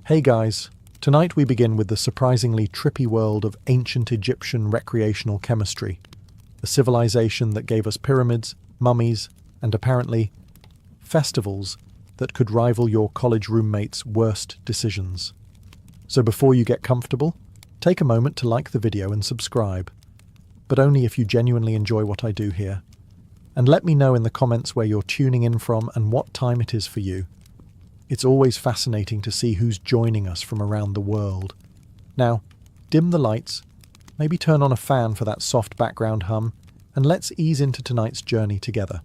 Hey guys, tonight we begin with the surprisingly trippy world of ancient Egyptian recreational chemistry, a civilization that gave us pyramids, mummies, and apparently festivals that could rival your college roommate's worst decisions. So before you get comfortable, take a moment to like the video and subscribe, but only if you genuinely enjoy what I do here. And let me know in the comments where you're tuning in from and what time it is for you. It's always fascinating to see who's joining us from around the world. Now, dim the lights, maybe turn on a fan for that soft background hum, and let's ease into tonight's journey together.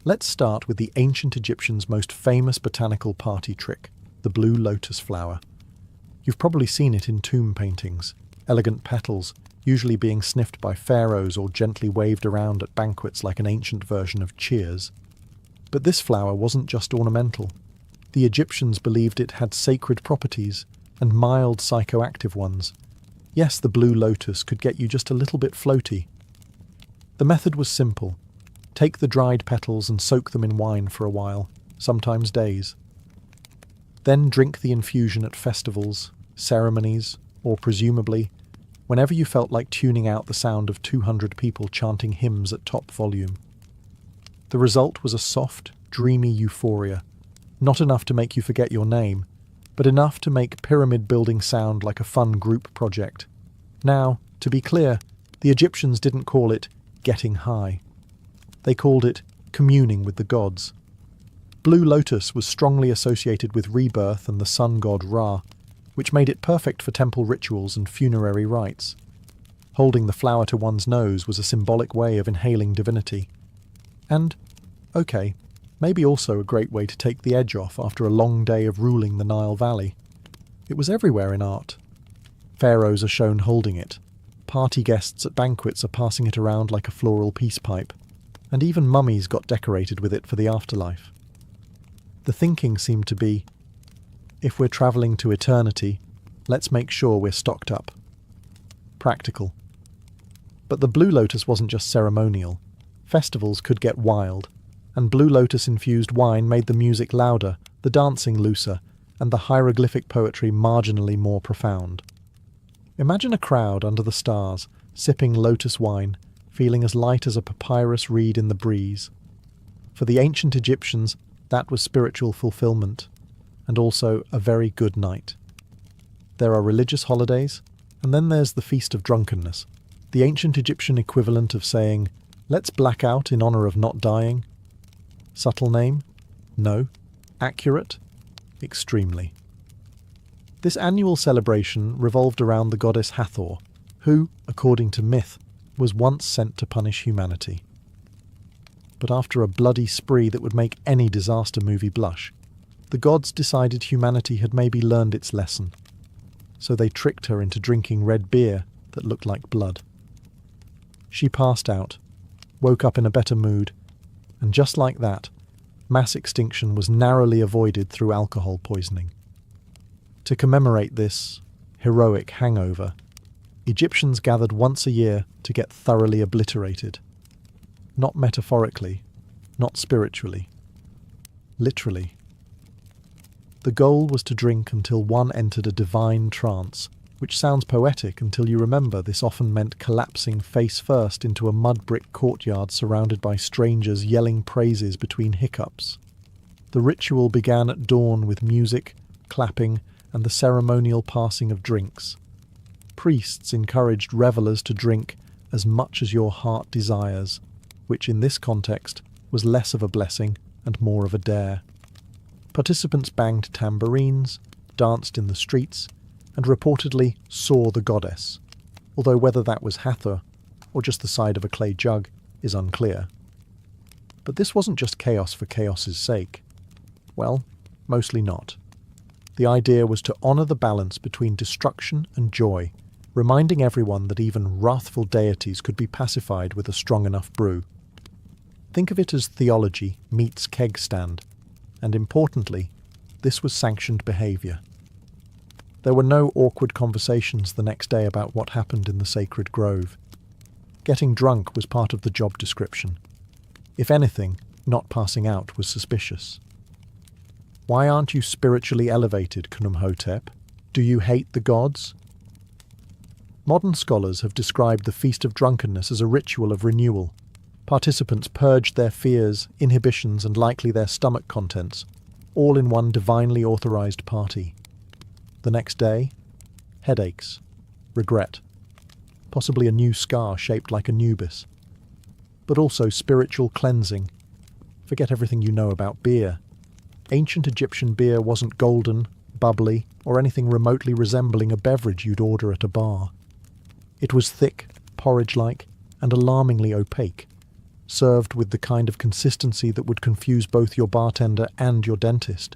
Let's start with the ancient Egyptians' most famous botanical party trick, the blue lotus flower. You've probably seen it in tomb paintings, elegant petals, usually being sniffed by pharaohs or gently waved around at banquets like an ancient version of cheers. But this flower wasn't just ornamental. The Egyptians believed it had sacred properties, and mild psychoactive ones. Yes, the blue lotus could get you just a little bit floaty. The method was simple. Take the dried petals and soak them in wine for a while, sometimes days. Then drink the infusion at festivals, ceremonies, or presumably, whenever you felt like tuning out the sound of 200 people chanting hymns at top volume. The result was a soft, dreamy euphoria. Not enough to make you forget your name, but enough to make pyramid building sound like a fun group project. Now, to be clear, the Egyptians didn't call it getting high. They called it communing with the gods. Blue lotus was strongly associated with rebirth and the sun god Ra, which made it perfect for temple rituals and funerary rites. Holding the flower to one's nose was a symbolic way of inhaling divinity. And, okay, maybe also a great way to take the edge off after a long day of ruling the Nile Valley. It was everywhere in art. Pharaohs are shown holding it. Party guests at banquets are passing it around like a floral peace pipe. And even mummies got decorated with it for the afterlife. The thinking seemed to be, if we're travelling to eternity, let's make sure we're stocked up. Practical. But the blue lotus wasn't just ceremonial. Festivals could get wild, and blue lotus-infused wine made the music louder, the dancing looser, and the hieroglyphic poetry marginally more profound. Imagine a crowd under the stars, sipping lotus wine, feeling as light as a papyrus reed in the breeze. For the ancient Egyptians, that was spiritual fulfillment, and also a very good night. There are religious holidays, and then there's the Feast of Drunkenness, the ancient Egyptian equivalent of saying, let's black out in honour of not dying. Subtle name? No. Accurate? Extremely. This annual celebration revolved around the goddess Hathor, who, according to myth, was once sent to punish humanity. But after a bloody spree that would make any disaster movie blush, the gods decided humanity had maybe learned its lesson. So they tricked her into drinking red beer that looked like blood. She passed out, woke up in a better mood, and just like that, mass extinction was narrowly avoided through alcohol poisoning. To commemorate this heroic hangover, Egyptians gathered once a year to get thoroughly obliterated. Not metaphorically, not spiritually. Literally. The goal was to drink until one entered a divine trance, which sounds poetic until you remember this often meant collapsing face first into a mud brick courtyard surrounded by strangers yelling praises between hiccups. The ritual began at dawn with music, clapping, and the ceremonial passing of drinks. Priests encouraged revelers to drink as much as your heart desires, which in this context was less of a blessing and more of a dare. Participants banged tambourines, danced in the streets, and reportedly saw the goddess, although whether that was Hathor or just the side of a clay jug is unclear. But this wasn't just chaos for chaos's sake. Well, mostly not. The idea was to honour the balance between destruction and joy, reminding everyone that even wrathful deities could be pacified with a strong enough brew. Think of it as theology meets keg stand, and importantly, this was sanctioned behaviour. There were no awkward conversations the next day about what happened in the sacred grove. Getting drunk was part of the job description. If anything, not passing out was suspicious. Why aren't you spiritually elevated, Khnumhotep? Do you hate the gods? Modern scholars have described the Feast of Drunkenness as a ritual of renewal. Participants purged their fears, inhibitions, and likely their stomach contents, all in one divinely authorized party. The next day, headaches, regret, possibly a new scar shaped like Anubis, but also spiritual cleansing. Forget everything you know about beer. Ancient Egyptian beer wasn't golden, bubbly, or anything remotely resembling a beverage you'd order at a bar. It was thick, porridge-like, and alarmingly opaque, served with the kind of consistency that would confuse both your bartender and your dentist.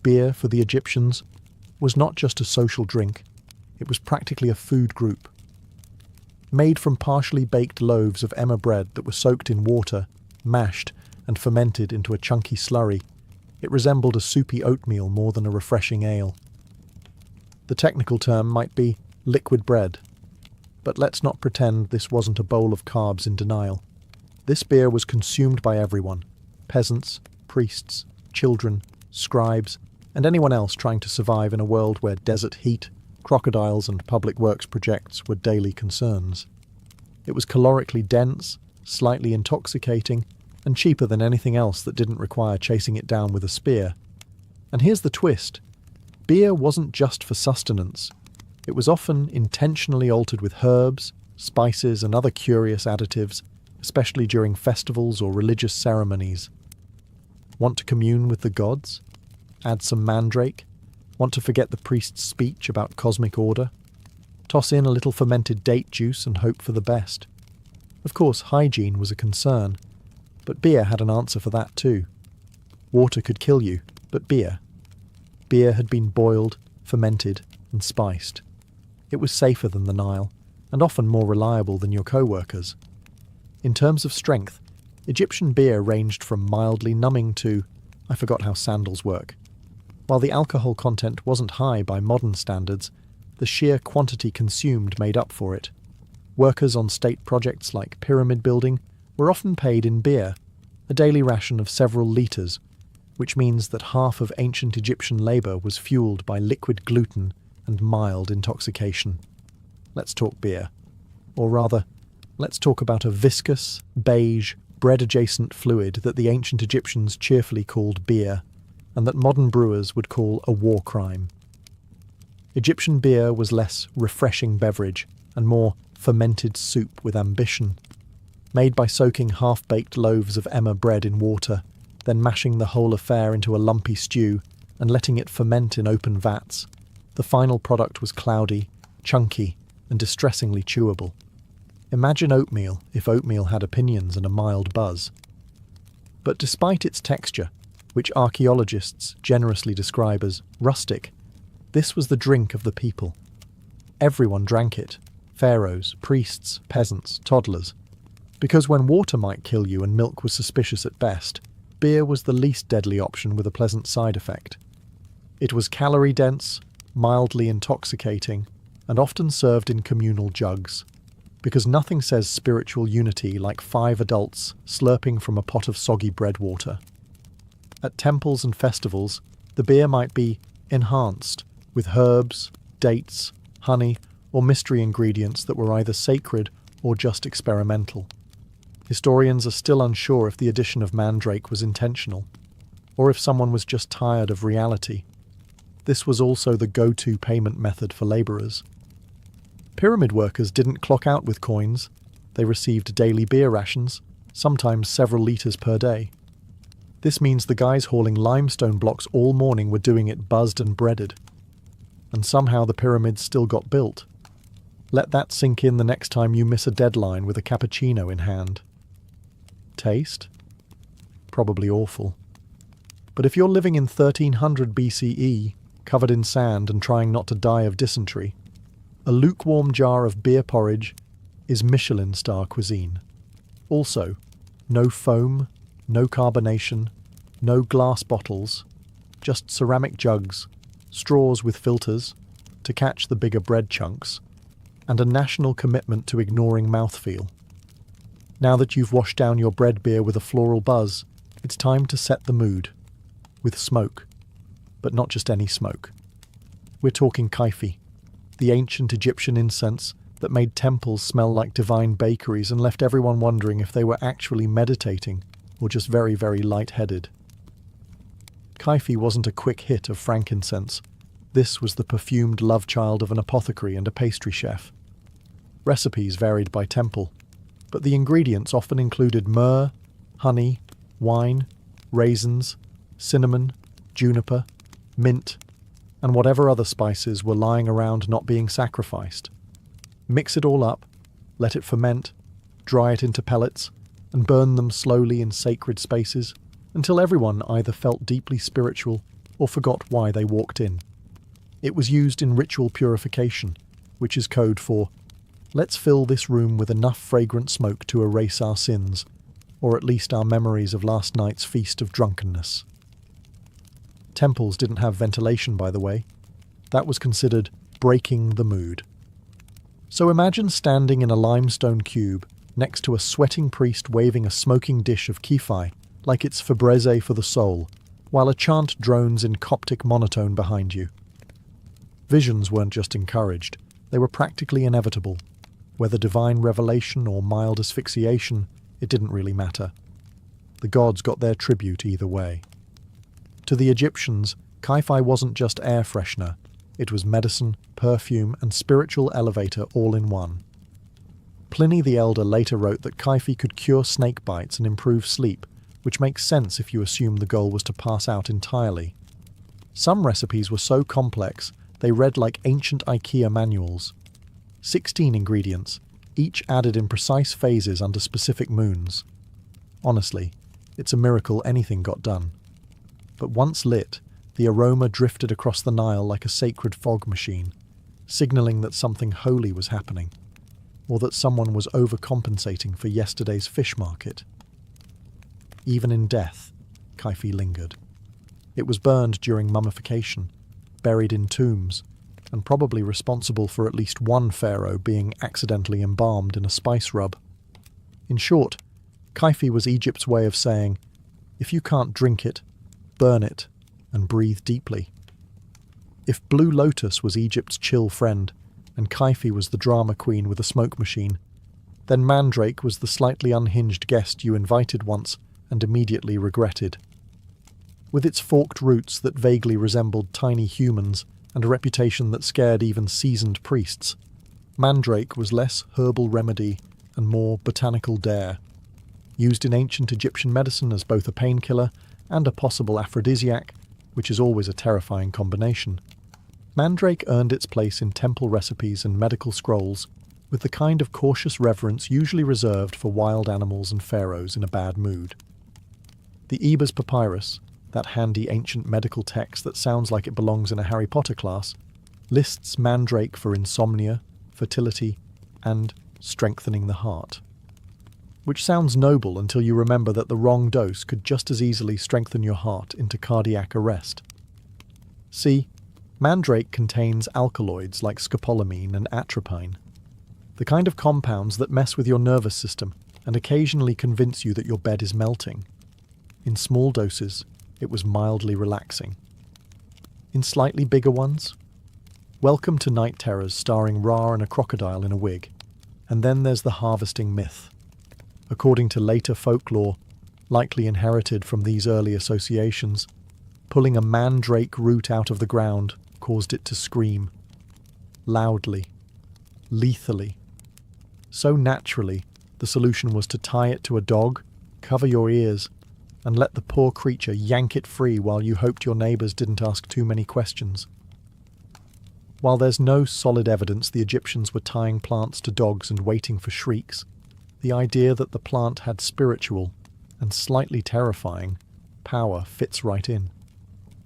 Beer, for the Egyptians, was not just a social drink, it was practically a food group. Made from partially baked loaves of emmer bread that were soaked in water, mashed, and fermented into a chunky slurry, it resembled a soupy oatmeal more than a refreshing ale. The technical term might be liquid bread, but let's not pretend this wasn't a bowl of carbs in denial. This beer was consumed by everyone: peasants, priests, children, scribes, and anyone else trying to survive in a world where desert heat, crocodiles, and public works projects were daily concerns. It was calorically dense, slightly intoxicating, and cheaper than anything else that didn't require chasing it down with a spear. And here's the twist: beer wasn't just for sustenance. It was often intentionally altered with herbs, spices, and other curious additives, especially during festivals or religious ceremonies. Want to commune with the gods? Add some mandrake? Want to forget the priest's speech about cosmic order? Toss in a little fermented date juice and hope for the best. Of course, hygiene was a concern, but beer had an answer for that too. Water could kill you, but beer had been boiled, fermented, and spiced. It was safer than the Nile, and often more reliable than your co-workers. In terms of strength, Egyptian beer ranged from mildly numbing to, I forgot how sandals work. While the alcohol content wasn't high by modern standards, the sheer quantity consumed made up for it. Workers on state projects like pyramid building were often paid in beer, a daily ration of several litres, which means that half of ancient Egyptian labour was fueled by liquid gluten and mild intoxication. Let's talk beer. Or rather, let's talk about a viscous, beige, bread-adjacent fluid that the ancient Egyptians cheerfully called beer, and that modern brewers would call a war crime. Egyptian beer was less refreshing beverage and more fermented soup with ambition. Made by soaking half-baked loaves of emmer bread in water, then mashing the whole affair into a lumpy stew and letting it ferment in open vats, the final product was cloudy, chunky, and distressingly chewable. Imagine oatmeal if oatmeal had opinions and a mild buzz. But despite its texture, which archaeologists generously describe as rustic, this was the drink of the people. Everyone drank it: pharaohs, priests, peasants, toddlers. Because when water might kill you and milk was suspicious at best, beer was the least deadly option with a pleasant side effect. It was calorie-dense, mildly intoxicating, and often served in communal jugs, because nothing says spiritual unity like 5 adults slurping from a pot of soggy bread water. At temples and festivals, the beer might be enhanced with herbs, dates, honey, or mystery ingredients that were either sacred or just experimental. Historians are still unsure if the addition of mandrake was intentional, or if someone was just tired of reality. This was also the go-to payment method for labourers. Pyramid workers didn't clock out with coins. They received daily beer rations, sometimes several litres per day. This means the guys hauling limestone blocks all morning were doing it buzzed and breaded. And somehow the pyramids still got built. Let that sink in the next time you miss a deadline with a cappuccino in hand. Taste? Probably awful. But if you're living in 1300 BCE, covered in sand and trying not to die of dysentery, a lukewarm jar of beer porridge is Michelin star cuisine. Also, no foam, no carbonation, no glass bottles, just ceramic jugs, straws with filters to catch the bigger bread chunks, and a national commitment to ignoring mouthfeel. Now that you've washed down your bread beer with a floral buzz, it's time to set the mood. with smoke. But not just any smoke. We're talking kaifi, the ancient Egyptian incense that made temples smell like divine bakeries and left everyone wondering if they were actually meditating or just very, very light-headed. Kaifi wasn't a quick hit of frankincense. This was the perfumed love child of an apothecary and a pastry chef. Recipes varied by temple, but the ingredients often included myrrh, honey, wine, raisins, cinnamon, juniper, mint, and whatever other spices were lying around not being sacrificed. Mix it all up, let it ferment, dry it into pellets, and burn them slowly in sacred spaces until everyone either felt deeply spiritual or forgot why they walked in. It was used in ritual purification, which is code for, let's fill this room with enough fragrant smoke to erase our sins, or at least our memories of last night's feast of drunkenness. Temples didn't have ventilation, by the way. That was considered breaking the mood. So imagine standing in a limestone cube next to a sweating priest waving a smoking dish of kifi, like it's Fabreze for the soul, while a chant drones in Coptic monotone behind you. Visions weren't just encouraged, they were practically inevitable. Whether divine revelation or mild asphyxiation, it didn't really matter. The gods got their tribute either way. To the Egyptians, kaifi wasn't just air freshener, it was medicine, perfume, and spiritual elevator all in one. Pliny the Elder later wrote that kaifi could cure snake bites and improve sleep, which makes sense if you assume the goal was to pass out entirely. Some recipes were so complex, they read like ancient IKEA manuals. 16 ingredients, each added in precise phases under specific moons. Honestly, it's a miracle anything got done. But once lit, the aroma drifted across the Nile like a sacred fog machine, signalling that something holy was happening, or that someone was overcompensating for yesterday's fish market. Even in death, kaifi lingered. It was burned during mummification, buried in tombs, and probably responsible for at least one pharaoh being accidentally embalmed in a spice rub. In short, kaifi was Egypt's way of saying, if you can't drink it, burn it, and breathe deeply. If Blue Lotus was Egypt's chill friend, and kaifi was the drama queen with a smoke machine, then mandrake was the slightly unhinged guest you invited once and immediately regretted. With its forked roots that vaguely resembled tiny humans and a reputation that scared even seasoned priests, mandrake was less herbal remedy and more botanical dare. Used in ancient Egyptian medicine as both a painkiller and a possible aphrodisiac, which is always a terrifying combination, mandrake earned its place in temple recipes and medical scrolls with the kind of cautious reverence usually reserved for wild animals and pharaohs in a bad mood. The Ebers Papyrus, that handy ancient medical text that sounds like it belongs in a Harry Potter class, lists mandrake for insomnia, fertility, and strengthening the heart. Which sounds noble until you remember that the wrong dose could just as easily strengthen your heart into cardiac arrest. See, mandrake contains alkaloids like scopolamine and atropine, the kind of compounds that mess with your nervous system and occasionally convince you that your bed is melting. In small doses, it was mildly relaxing. In slightly bigger ones, welcome to Night Terrors starring Ra and a crocodile in a wig. And then there's the harvesting myth. According to later folklore, likely inherited from these early associations, pulling a mandrake root out of the ground caused it to scream. Loudly. Lethally. So naturally, the solution was to tie it to a dog, cover your ears, and let the poor creature yank it free while you hoped your neighbours didn't ask too many questions. While there's no solid evidence the Egyptians were tying plants to dogs and waiting for shrieks, the idea that the plant had spiritual, and slightly terrifying, power fits right in.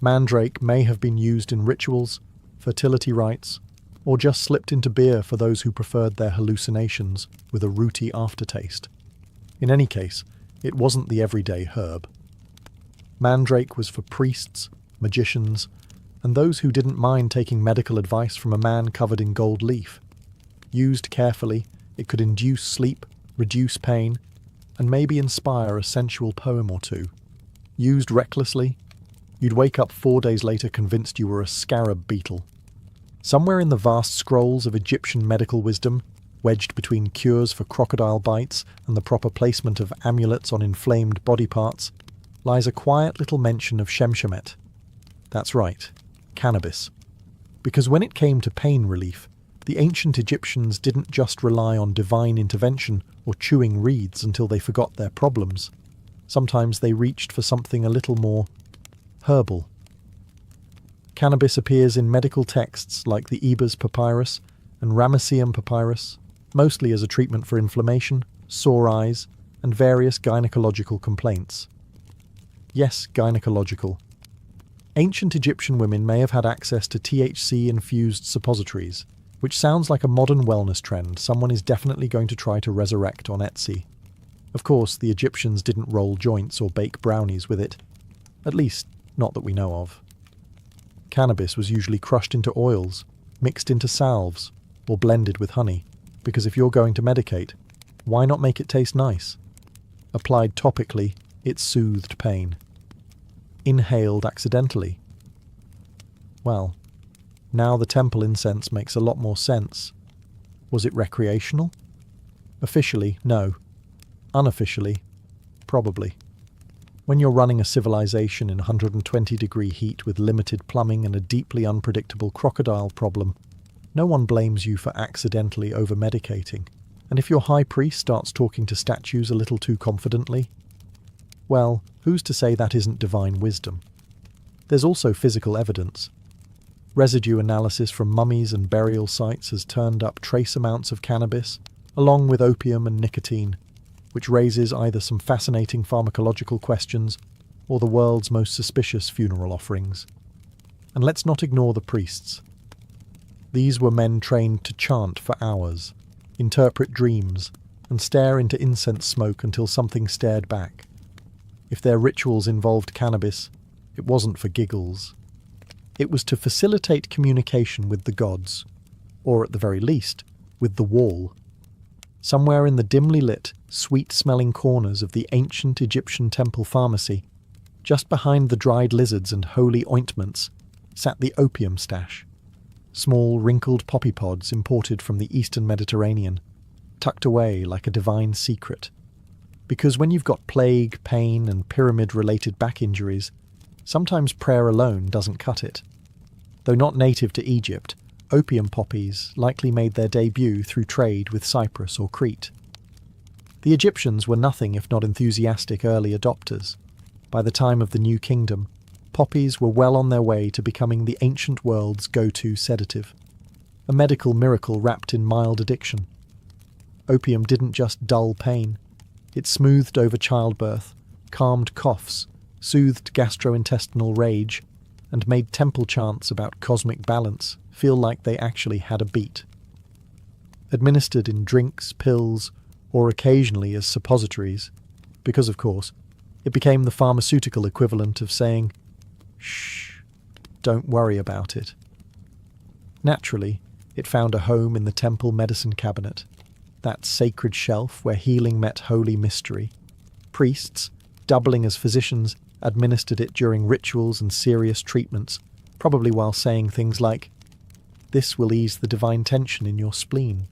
Mandrake may have been used in rituals, fertility rites, or just slipped into beer for those who preferred their hallucinations with a rooty aftertaste. In any case, it wasn't the everyday herb. Mandrake was for priests, magicians, and those who didn't mind taking medical advice from a man covered in gold leaf. Used carefully, it could induce sleep, reduce pain, and maybe inspire a sensual poem or two. Used recklessly, You'd wake up 4 days later convinced you were a scarab beetle. Somewhere in the vast scrolls of Egyptian medical wisdom, wedged between cures for crocodile bites and the proper placement of amulets on inflamed body parts, lies a quiet little mention of Shemshemet. That's right, cannabis. Because when it came to pain relief, the ancient Egyptians didn't just rely on divine intervention or chewing reeds until they forgot their problems. Sometimes they reached for something a little more herbal. Cannabis appears in medical texts like the Ebers Papyrus and Ramesseum Papyrus, mostly as a treatment for inflammation, sore eyes, and various gynecological complaints. Yes, gynecological. Ancient Egyptian women may have had access to THC-infused suppositories, which sounds like a modern wellness trend someone is definitely going to try to resurrect on Etsy. Of course, the Egyptians didn't roll joints or bake brownies with it. At least, not that we know of. Cannabis was usually crushed into oils, mixed into salves, or blended with honey, because if you're going to medicate, why not make it taste nice? Applied topically, it soothed pain. Inhaled accidentally. Well, now the temple incense makes a lot more sense. Was it recreational? Officially, no. Unofficially, probably. When you're running a civilization in 120-degree heat with limited plumbing and a deeply unpredictable crocodile problem, no one blames you for accidentally over-medicating. And if your high priest starts talking to statues a little too confidently, well, who's to say that isn't divine wisdom? There's also physical evidence. Residue analysis from mummies and burial sites has turned up trace amounts of cannabis, along with opium and nicotine, which raises either some fascinating pharmacological questions or the world's most suspicious funeral offerings. And let's not ignore the priests. These were men trained to chant for hours, interpret dreams, and stare into incense smoke until something stared back. If their rituals involved cannabis, it wasn't for giggles. It was to facilitate communication with the gods, or at the very least, with the wall. Somewhere in the dimly lit, sweet-smelling corners of the ancient Egyptian temple pharmacy, just behind the dried lizards and holy ointments, sat the opium stash. Small, wrinkled poppy pods imported from the eastern Mediterranean, tucked away like a divine secret. Because when you've got plague, pain, and pyramid-related back injuries, sometimes prayer alone doesn't cut it. Though not native to Egypt, opium poppies likely made their debut through trade with Cyprus or Crete. The Egyptians were nothing if not enthusiastic early adopters. By the time of the New Kingdom, poppies were well on their way to becoming the ancient world's go-to sedative, a medical miracle wrapped in mild addiction. Opium didn't just dull pain, it smoothed over childbirth, calmed coughs, soothed gastrointestinal rage, and made temple chants about cosmic balance feel like they actually had a beat. Administered in drinks, pills, or occasionally as suppositories, because of course, it became the pharmaceutical equivalent of saying, "Shh, don't worry about it." Naturally, it found a home in the temple medicine cabinet, that sacred shelf where healing met holy mystery. Priests, doubling as physicians, administered it during rituals and serious treatments, probably while saying things like, "This will ease the divine tension in your spleen."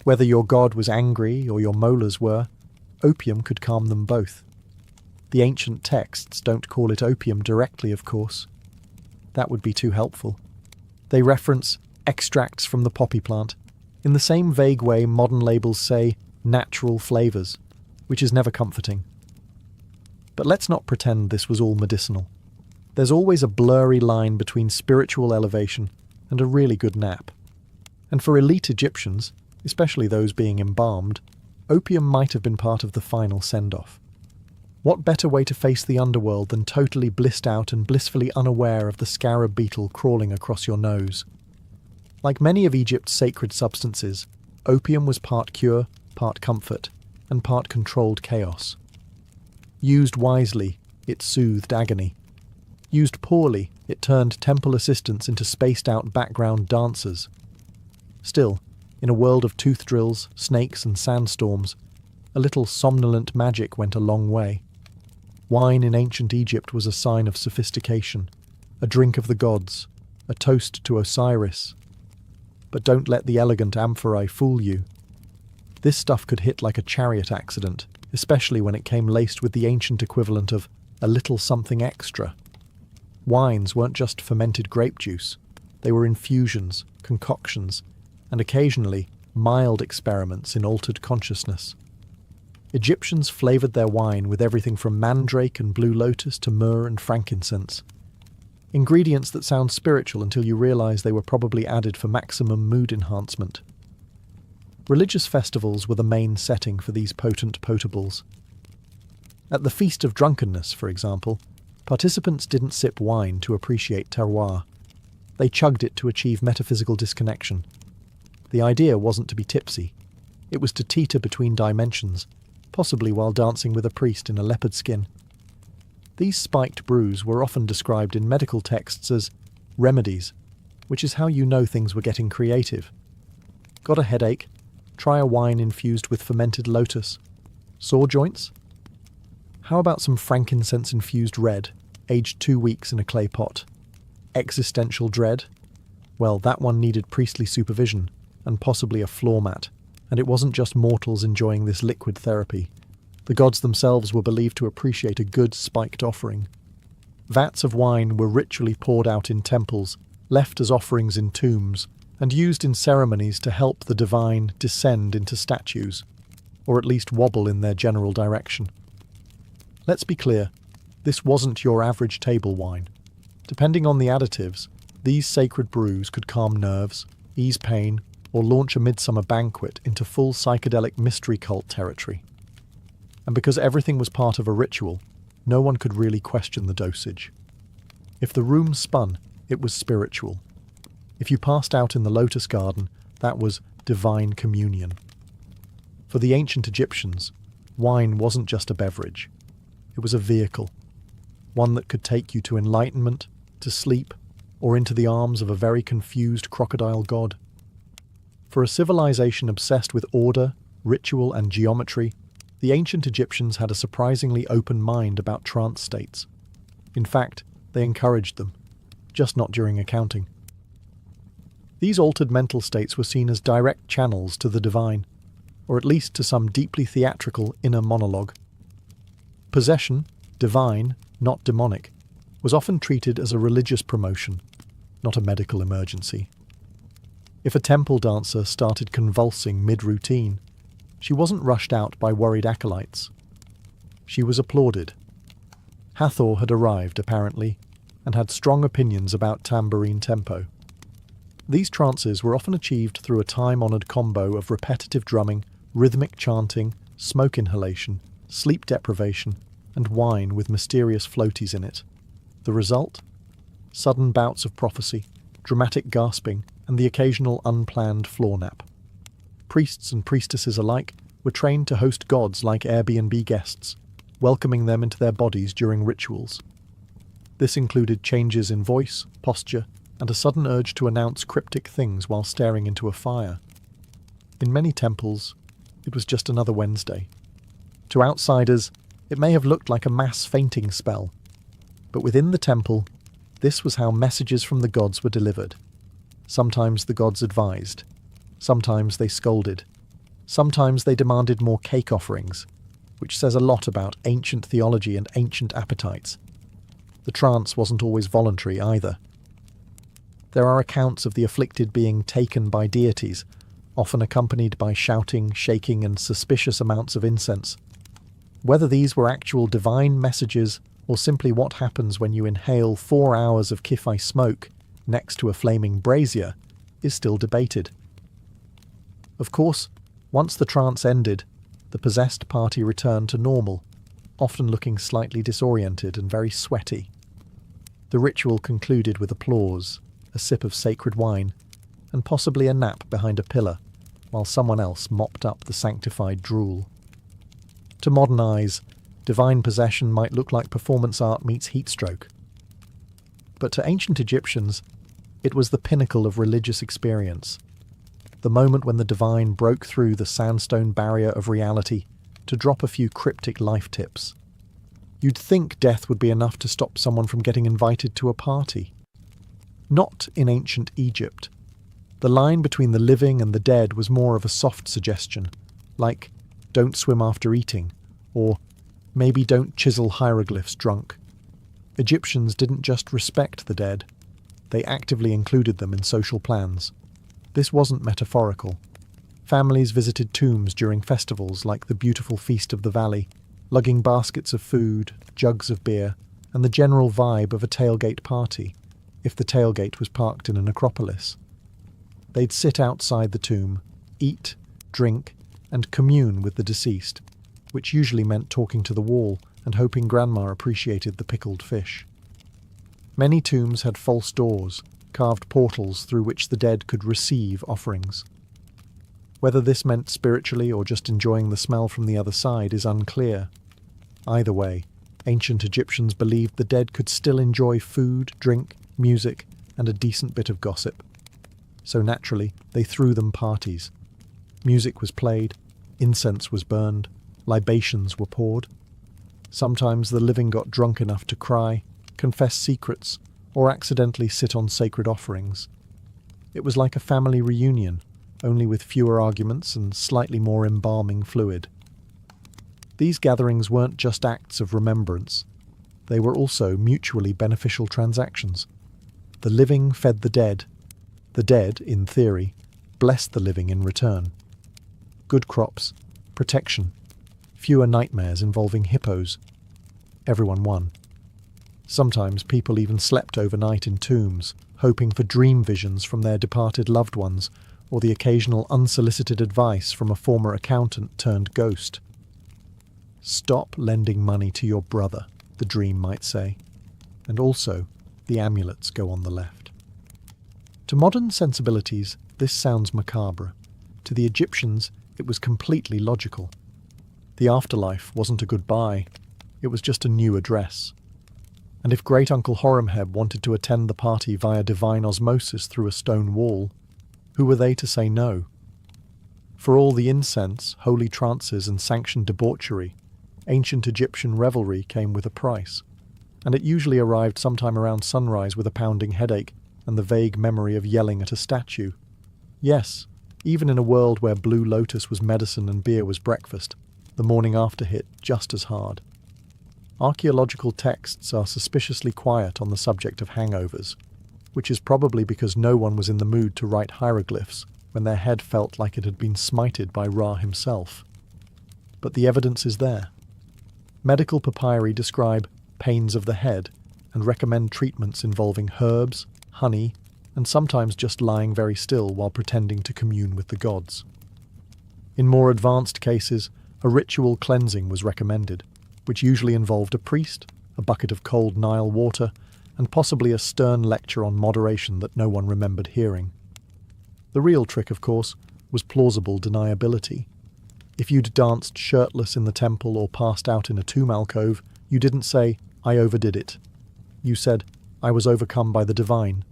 Whether your god was angry or your molars were, opium could calm them both. The ancient texts don't call it opium directly, of course. That would be too helpful. They reference extracts from the poppy plant, in the same vague way modern labels say natural flavours, which is never comforting. But let's not pretend this was all medicinal. There's always a blurry line between spiritual elevation and a really good nap. And for elite Egyptians, especially those being embalmed, opium might have been part of the final send-off. What better way to face the underworld than totally blissed out and blissfully unaware of the scarab beetle crawling across your nose? Like many of Egypt's sacred substances, opium was part cure, part comfort, and part controlled chaos. Used wisely, it soothed agony. Used poorly, it turned temple assistants into spaced-out background dancers. Still, in a world of tooth drills, snakes, and sandstorms, a little somnolent magic went a long way. Wine in ancient Egypt was a sign of sophistication, a drink of the gods, a toast to Osiris. But don't let the elegant amphorae fool you. This stuff could hit like a chariot accident, especially when it came laced with the ancient equivalent of a little something extra. Wines weren't just fermented grape juice. They were infusions, concoctions, and occasionally mild experiments in altered consciousness. Egyptians flavoured their wine with everything from mandrake and blue lotus to myrrh and frankincense. Ingredients that sound spiritual until you realise they were probably added for maximum mood enhancement. Religious festivals were the main setting for these potent potables. At the Feast of Drunkenness, for example, participants didn't sip wine to appreciate terroir. They chugged it to achieve metaphysical disconnection. The idea wasn't to be tipsy. It was to teeter between dimensions, possibly while dancing with a priest in a leopard skin. These spiked brews were often described in medical texts as remedies, which is how you know things were getting creative. Got a headache? Try a wine infused with fermented lotus. Sore joints? How about some frankincense-infused red, aged 2 weeks in a clay pot? Existential dread? Well, that one needed priestly supervision, and possibly a floor mat, and it wasn't just mortals enjoying this liquid therapy. The gods themselves were believed to appreciate a good spiked offering. Vats of wine were ritually poured out in temples, left as offerings in tombs, and used in ceremonies to help the divine descend into statues, or at least wobble in their general direction. Let's be clear, this wasn't your average table wine. Depending on the additives, these sacred brews could calm nerves, ease pain, or launch a midsummer banquet into full psychedelic mystery cult territory. And because everything was part of a ritual, no one could really question the dosage. If the room spun, it was spiritual. If you passed out in the Lotus garden, that was divine communion. For the ancient Egyptians, wine wasn't just a beverage. It was a vehicle, one that could take you to enlightenment, to sleep, or into the arms of a very confused crocodile god. For a civilization obsessed with order, ritual, and geometry, the ancient Egyptians had a surprisingly open mind about trance states. In fact, they encouraged them, just not during accounting. These altered mental states were seen as direct channels to the divine, or at least to some deeply theatrical inner monologue. Possession, divine, not demonic, was often treated as a religious promotion, not a medical emergency. If a temple dancer started convulsing mid-routine, she wasn't rushed out by worried acolytes. She was applauded. Hathor had arrived, apparently, and had strong opinions about tambourine tempo. These trances were often achieved through a time-honoured combo of repetitive drumming, rhythmic chanting, smoke inhalation, sleep deprivation, and wine with mysterious floaties in it. The result? Sudden bouts of prophecy, dramatic gasping, and the occasional unplanned floor nap. Priests and priestesses alike were trained to host gods like Airbnb guests, welcoming them into their bodies during rituals. This included changes in voice, posture, and a sudden urge to announce cryptic things while staring into a fire. In many temples, it was just another Wednesday. To outsiders, it may have looked like a mass fainting spell, but within the temple, this was how messages from the gods were delivered. Sometimes the gods advised. Sometimes they scolded. Sometimes they demanded more cake offerings, which says a lot about ancient theology and ancient appetites. The trance wasn't always voluntary either. There are accounts of the afflicted being taken by deities, often accompanied by shouting, shaking, and suspicious amounts of incense. Whether these were actual divine messages or simply what happens when you inhale 4 hours of Kifi smoke next to a flaming brazier is still debated. Of course, once the trance ended, the possessed party returned to normal, often looking slightly disoriented and very sweaty. The ritual concluded with applause, a sip of sacred wine, and possibly a nap behind a pillar, while someone else mopped up the sanctified drool. To modern eyes, divine possession might look like performance art meets heatstroke. But to ancient Egyptians, it was the pinnacle of religious experience, the moment when the divine broke through the sandstone barrier of reality to drop a few cryptic life tips. You'd think death would be enough to stop someone from getting invited to a party. Not in ancient Egypt. The line between the living and the dead was more of a soft suggestion, like, don't swim after eating, or maybe don't chisel hieroglyphs drunk. Egyptians didn't just respect the dead, they actively included them in social plans. This wasn't metaphorical. Families visited tombs during festivals like the beautiful Feast of the Valley, lugging baskets of food, jugs of beer, and the general vibe of a tailgate party, if the tailgate was parked in a necropolis. They'd sit outside the tomb, eat, drink, and commune with the deceased, which usually meant talking to the wall and hoping Grandma appreciated the pickled fish. Many tombs had false doors, carved portals through which the dead could receive offerings. Whether this meant spiritually or just enjoying the smell from the other side is unclear. Either way, ancient Egyptians believed the dead could still enjoy food, drink, music, and a decent bit of gossip. So naturally, they threw them parties. Music was played, incense was burned, libations were poured. Sometimes the living got drunk enough to cry, confess secrets, or accidentally sit on sacred offerings. It was like a family reunion, only with fewer arguments and slightly more embalming fluid. These gatherings weren't just acts of remembrance. They were also mutually beneficial transactions. The living fed the dead. The dead, in theory, blessed the living in return. Good crops, protection, fewer nightmares involving hippos. Everyone won. Sometimes people even slept overnight in tombs, hoping for dream visions from their departed loved ones, or the occasional unsolicited advice from a former accountant turned ghost. Stop lending money to your brother, the dream might say. And also, the amulets go on the left. To modern sensibilities, this sounds macabre. To the Egyptians, it was completely logical. The afterlife wasn't a goodbye, it was just a new address. And if Great-Uncle Horemheb wanted to attend the party via divine osmosis through a stone wall, who were they to say no? For all the incense, holy trances and sanctioned debauchery, ancient Egyptian revelry came with a price, and it usually arrived sometime around sunrise with a pounding headache and the vague memory of yelling at a statue. Yes, even in a world where Blue Lotus was medicine and beer was breakfast, the morning after hit just as hard. Archaeological texts are suspiciously quiet on the subject of hangovers, which is probably because no one was in the mood to write hieroglyphs when their head felt like it had been smited by Ra himself. But the evidence is there. Medical papyri describe pains of the head and recommend treatments involving herbs, honey, and sometimes just lying very still while pretending to commune with the gods. In more advanced cases, a ritual cleansing was recommended, which usually involved a priest, a bucket of cold Nile water, and possibly a stern lecture on moderation that no one remembered hearing. The real trick, of course, was plausible deniability. If you'd danced shirtless in the temple or passed out in a tomb alcove, you didn't say, "I overdid it." You said, "I was overcome by the divine."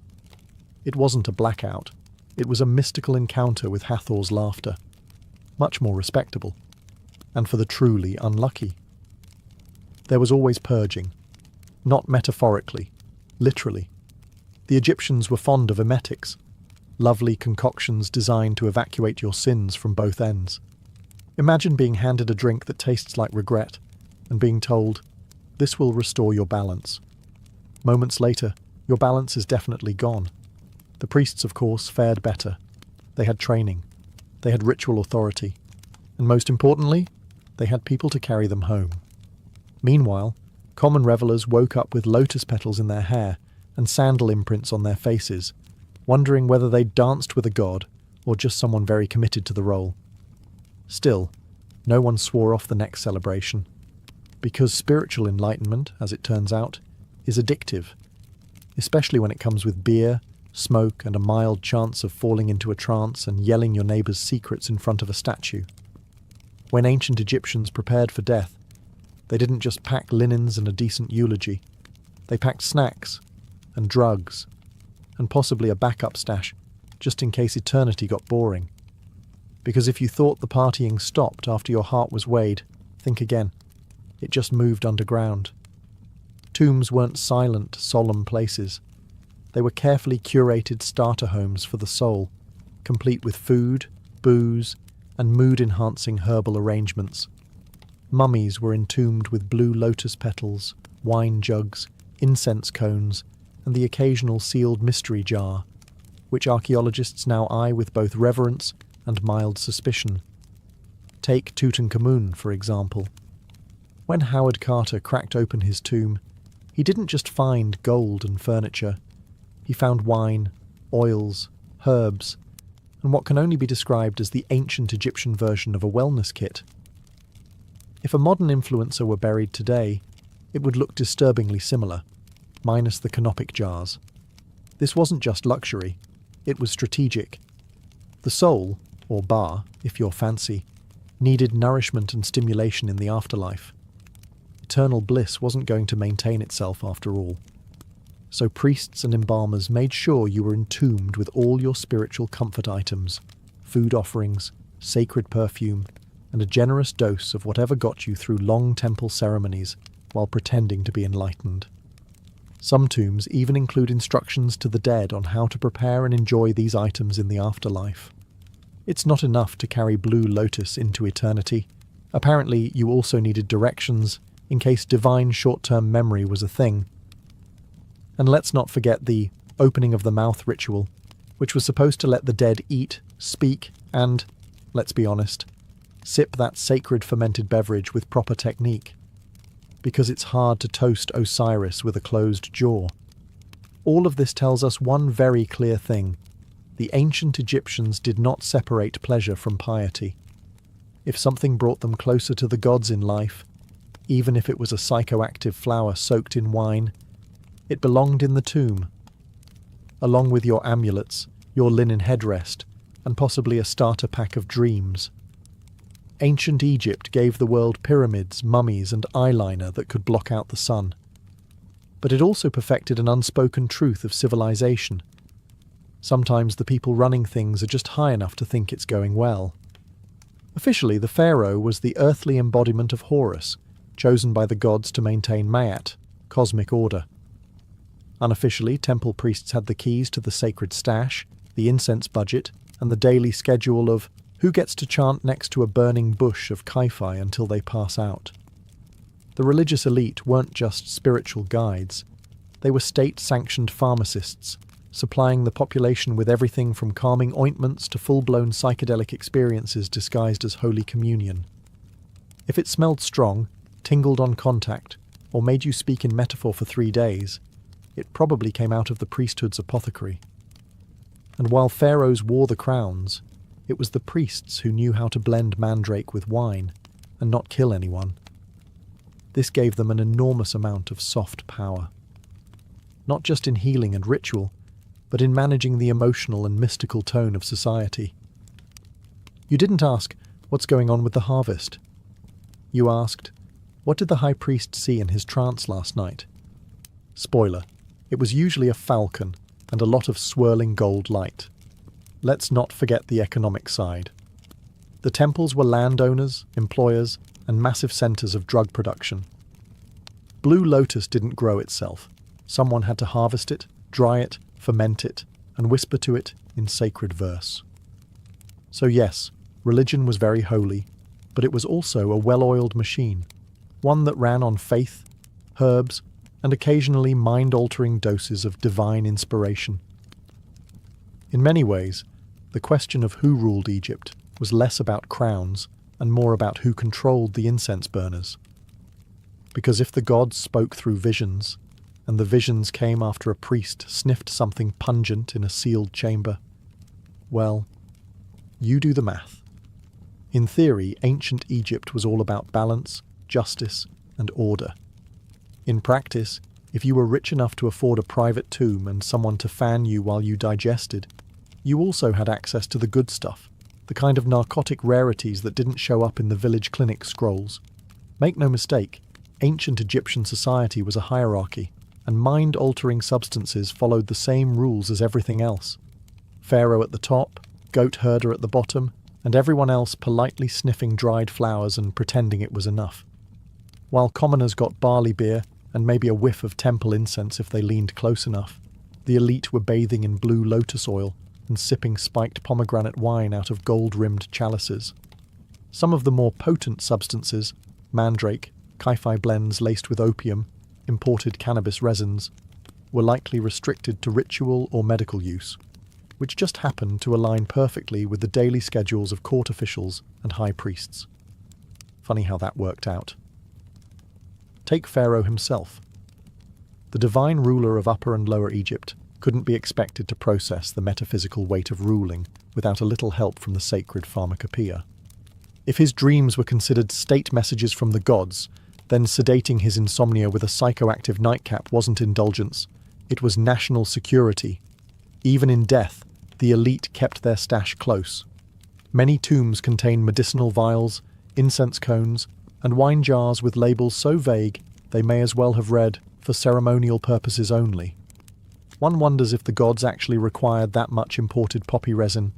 It wasn't a blackout. It was a mystical encounter with Hathor's laughter. Much more respectable. And for the truly unlucky. There was always purging. Not metaphorically, literally. The Egyptians were fond of emetics, lovely concoctions designed to evacuate your sins from both ends. Imagine being handed a drink that tastes like regret and being told, "This will restore your balance." Moments later, your balance is definitely gone. The priests, of course, fared better. They had training. They had ritual authority. And most importantly, they had people to carry them home. Meanwhile, common revelers woke up with lotus petals in their hair and sandal imprints on their faces, wondering whether they'd danced with a god or just someone very committed to the role. Still, no one swore off the next celebration, because spiritual enlightenment, as it turns out, is addictive, especially when it comes with beer, smoke, and a mild chance of falling into a trance and yelling your neighbour's secrets in front of a statue. When ancient Egyptians prepared for death, they didn't just pack linens and a decent eulogy. They packed snacks and drugs and possibly a backup stash just in case eternity got boring. Because if you thought the partying stopped after your heart was weighed, think again. It just moved underground. Tombs weren't silent, solemn places. They were carefully curated starter homes for the soul, complete with food, booze, and mood-enhancing herbal arrangements. Mummies were entombed with blue lotus petals, wine jugs, incense cones, and the occasional sealed mystery jar, which archaeologists now eye with both reverence and mild suspicion. Take Tutankhamun, for example. When Howard Carter cracked open his tomb, he didn't just find gold and furniture. He found wine, oils, herbs, and what can only be described as the ancient Egyptian version of a wellness kit. If a modern influencer were buried today, it would look disturbingly similar, minus the canopic jars. This wasn't just luxury, it was strategic. The soul, or Ba, if you're fancy, needed nourishment and stimulation in the afterlife. Eternal bliss wasn't going to maintain itself after all. So priests and embalmers made sure you were entombed with all your spiritual comfort items, food offerings, sacred perfume, and a generous dose of whatever got you through long temple ceremonies while pretending to be enlightened. Some tombs even include instructions to the dead on how to prepare and enjoy these items in the afterlife. It's not enough to carry blue lotus into eternity. Apparently, you also needed directions in case divine short-term memory was a thing. And let's not forget the opening of the mouth ritual, which was supposed to let the dead eat, speak, and, let's be honest, sip that sacred fermented beverage with proper technique. Because it's hard to toast Osiris with a closed jaw. All of this tells us one very clear thing. The ancient Egyptians did not separate pleasure from piety. If something brought them closer to the gods in life, even if it was a psychoactive flower soaked in wine, it belonged in the tomb, along with your amulets, your linen headrest, and possibly a starter pack of dreams. Ancient Egypt gave the world pyramids, mummies, and eyeliner that could block out the sun. But it also perfected an unspoken truth of civilization. Sometimes the people running things are just high enough to think it's going well. Officially, the pharaoh was the earthly embodiment of Horus, chosen by the gods to maintain Ma'at, cosmic order. Unofficially, temple priests had the keys to the sacred stash, the incense budget, and the daily schedule of who gets to chant next to a burning bush of Kai-Fi until they pass out. The religious elite weren't just spiritual guides. They were state-sanctioned pharmacists, supplying the population with everything from calming ointments to full-blown psychedelic experiences disguised as Holy Communion. If it smelled strong, tingled on contact, or made you speak in metaphor for 3 days, it probably came out of the priesthood's apothecary. And while pharaohs wore the crowns, it was the priests who knew how to blend mandrake with wine and not kill anyone. This gave them an enormous amount of soft power. Not just in healing and ritual, but in managing the emotional and mystical tone of society. You didn't ask, what's going on with the harvest? You asked, what did the high priest see in his trance last night? Spoiler, it was usually a falcon and a lot of swirling gold light. Let's not forget the economic side. The temples were landowners, employers, and massive centers of drug production. Blue lotus didn't grow itself. Someone had to harvest it, dry it, ferment it, and whisper to it in sacred verse. So yes, religion was very holy, but it was also a well-oiled machine, one that ran on faith, herbs, and occasionally mind-altering doses of divine inspiration. In many ways, the question of who ruled Egypt was less about crowns and more about who controlled the incense burners. Because if the gods spoke through visions, and the visions came after a priest sniffed something pungent in a sealed chamber, well, you do the math. In theory, ancient Egypt was all about balance, justice, and order. In practice, if you were rich enough to afford a private tomb and someone to fan you while you digested, you also had access to the good stuff, the kind of narcotic rarities that didn't show up in the village clinic scrolls. Make no mistake, ancient Egyptian society was a hierarchy, and mind-altering substances followed the same rules as everything else. Pharaoh at the top, goat herder at the bottom, and everyone else politely sniffing dried flowers and pretending it was enough. While commoners got barley beer, and maybe a whiff of temple incense if they leaned close enough. The elite were bathing in blue lotus oil and sipping spiked pomegranate wine out of gold-rimmed chalices. Some of the more potent substances, mandrake, Kai-Fi blends laced with opium, imported cannabis resins, were likely restricted to ritual or medical use, which just happened to align perfectly with the daily schedules of court officials and high priests. Funny how that worked out. Take Pharaoh himself. The divine ruler of Upper and Lower Egypt couldn't be expected to process the metaphysical weight of ruling without a little help from the sacred pharmacopoeia. If his dreams were considered state messages from the gods, then sedating his insomnia with a psychoactive nightcap wasn't indulgence, it was national security. Even in death, the elite kept their stash close. Many tombs contain medicinal vials, incense cones, and wine jars with labels so vague they may as well have read, "for ceremonial purposes only." One wonders if the gods actually required that much imported poppy resin,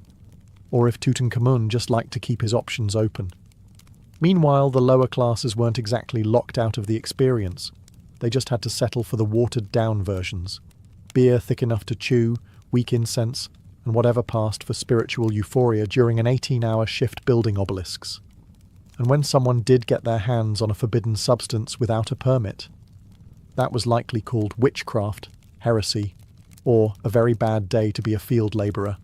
or if Tutankhamun just liked to keep his options open. Meanwhile, the lower classes weren't exactly locked out of the experience. They just had to settle for the watered-down versions. Beer thick enough to chew, weak incense, and whatever passed for spiritual euphoria during an 18-hour shift building obelisks. And when someone did get their hands on a forbidden substance without a permit, that was likely called witchcraft, heresy, or a very bad day to be a field labourer.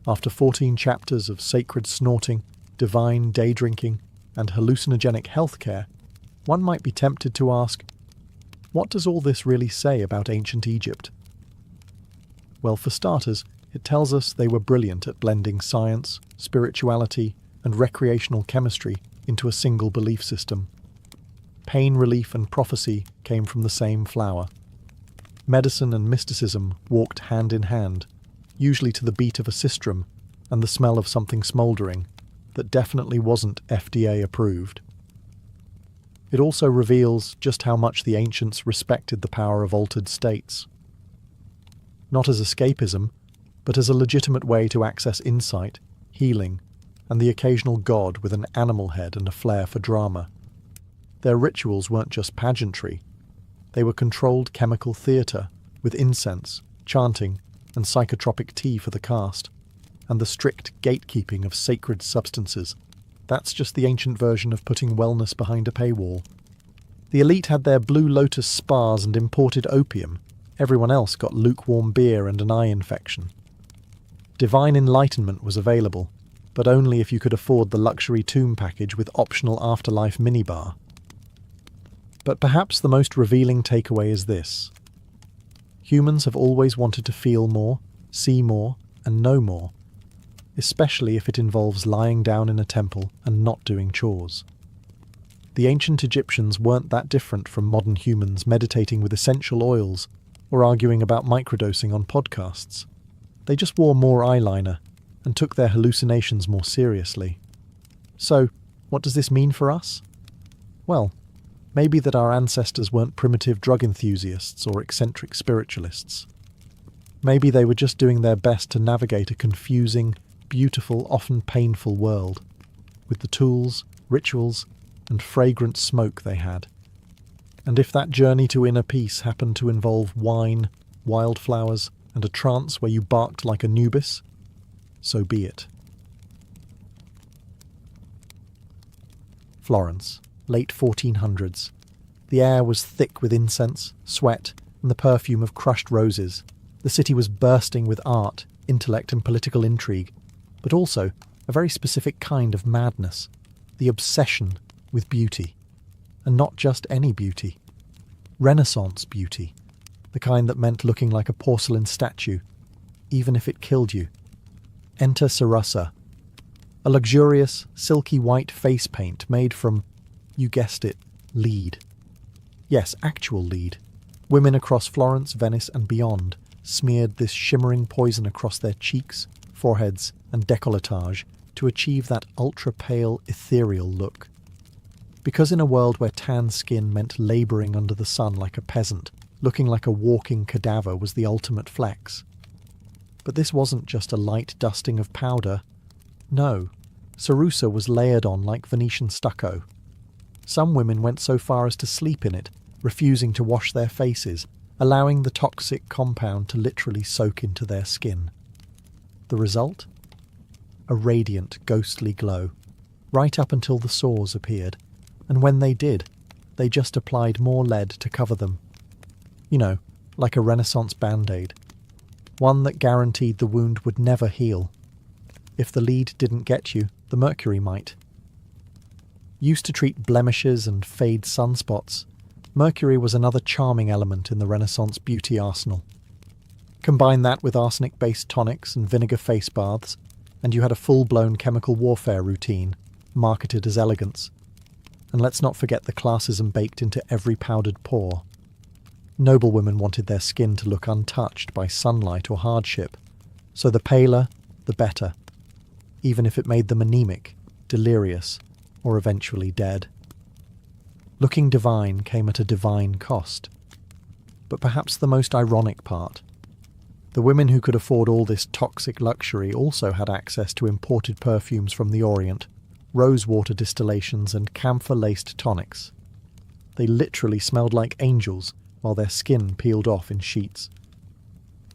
After 14 chapters of sacred snorting, divine day drinking, and hallucinogenic healthcare, one might be tempted to ask, what does all this really say about ancient Egypt? Well, for starters, it tells us they were brilliant at blending science, spirituality, and recreational chemistry into a single belief system. Pain relief and prophecy came from the same flower. Medicine and mysticism walked hand in hand, usually to the beat of a sistrum and the smell of something smouldering that definitely wasn't FDA approved. It also reveals just how much the ancients respected the power of altered states. Not as escapism, but as a legitimate way to access insight, healing, and the occasional god with an animal head and a flair for drama. Their rituals weren't just pageantry. They were controlled chemical theatre, with incense, chanting, and psychotropic tea for the cast, and the strict gatekeeping of sacred substances. That's just the ancient version of putting wellness behind a paywall. The elite had their blue lotus spas and imported opium. Everyone else got lukewarm beer and an eye infection. Divine enlightenment was available, but only if you could afford the luxury tomb package with optional afterlife minibar. But perhaps the most revealing takeaway is this. Humans have always wanted to feel more, see more, and know more, especially if it involves lying down in a temple and not doing chores. The ancient Egyptians weren't that different from modern humans meditating with essential oils or arguing about microdosing on podcasts. They just wore more eyeliner and took their hallucinations more seriously. So, what does this mean for us? Well, maybe that our ancestors weren't primitive drug enthusiasts or eccentric spiritualists. Maybe they were just doing their best to navigate a confusing, beautiful, often painful world, with the tools, rituals, and fragrant smoke they had. And if that journey to inner peace happened to involve wine, wildflowers, and a trance where you barked like Anubis, so be it. Florence, late 1400s. The air was thick with incense, sweat, and the perfume of crushed roses. The city was bursting with art, intellect, and political intrigue, but also a very specific kind of madness, the obsession with beauty. And not just any beauty. Renaissance beauty, the kind that meant looking like a porcelain statue, even if it killed you. Enter Sarasa, a luxurious, silky white face paint made from, you guessed it, lead. Yes, actual lead. Women across Florence, Venice, and beyond smeared this shimmering poison across their cheeks, foreheads, and décolletage to achieve that ultra-pale, ethereal look. Because in a world where tan skin meant labouring under the sun like a peasant, looking like a walking cadaver was the ultimate flex. But this wasn't just a light dusting of powder. No, Sarusa was layered on like Venetian stucco. Some women went so far as to sleep in it, refusing to wash their faces, allowing the toxic compound to literally soak into their skin. The result? A radiant, ghostly glow, right up until the sores appeared, and when they did, they just applied more lead to cover them. You know, like a Renaissance band-aid. One that guaranteed the wound would never heal. If the lead didn't get you, the mercury might. Used to treat blemishes and fade sunspots, mercury was another charming element in the Renaissance beauty arsenal. Combine that with arsenic-based tonics and vinegar face baths, and you had a full-blown chemical warfare routine, marketed as elegance. And let's not forget the classism baked into every powdered pore. Noblewomen wanted their skin to look untouched by sunlight or hardship, so the paler, the better, even if it made them anemic, delirious, or eventually dead. Looking divine came at a divine cost. But perhaps the most ironic part, the women who could afford all this toxic luxury also had access to imported perfumes from the Orient, rosewater distillations and camphor-laced tonics. They literally smelled like angels while their skin peeled off in sheets.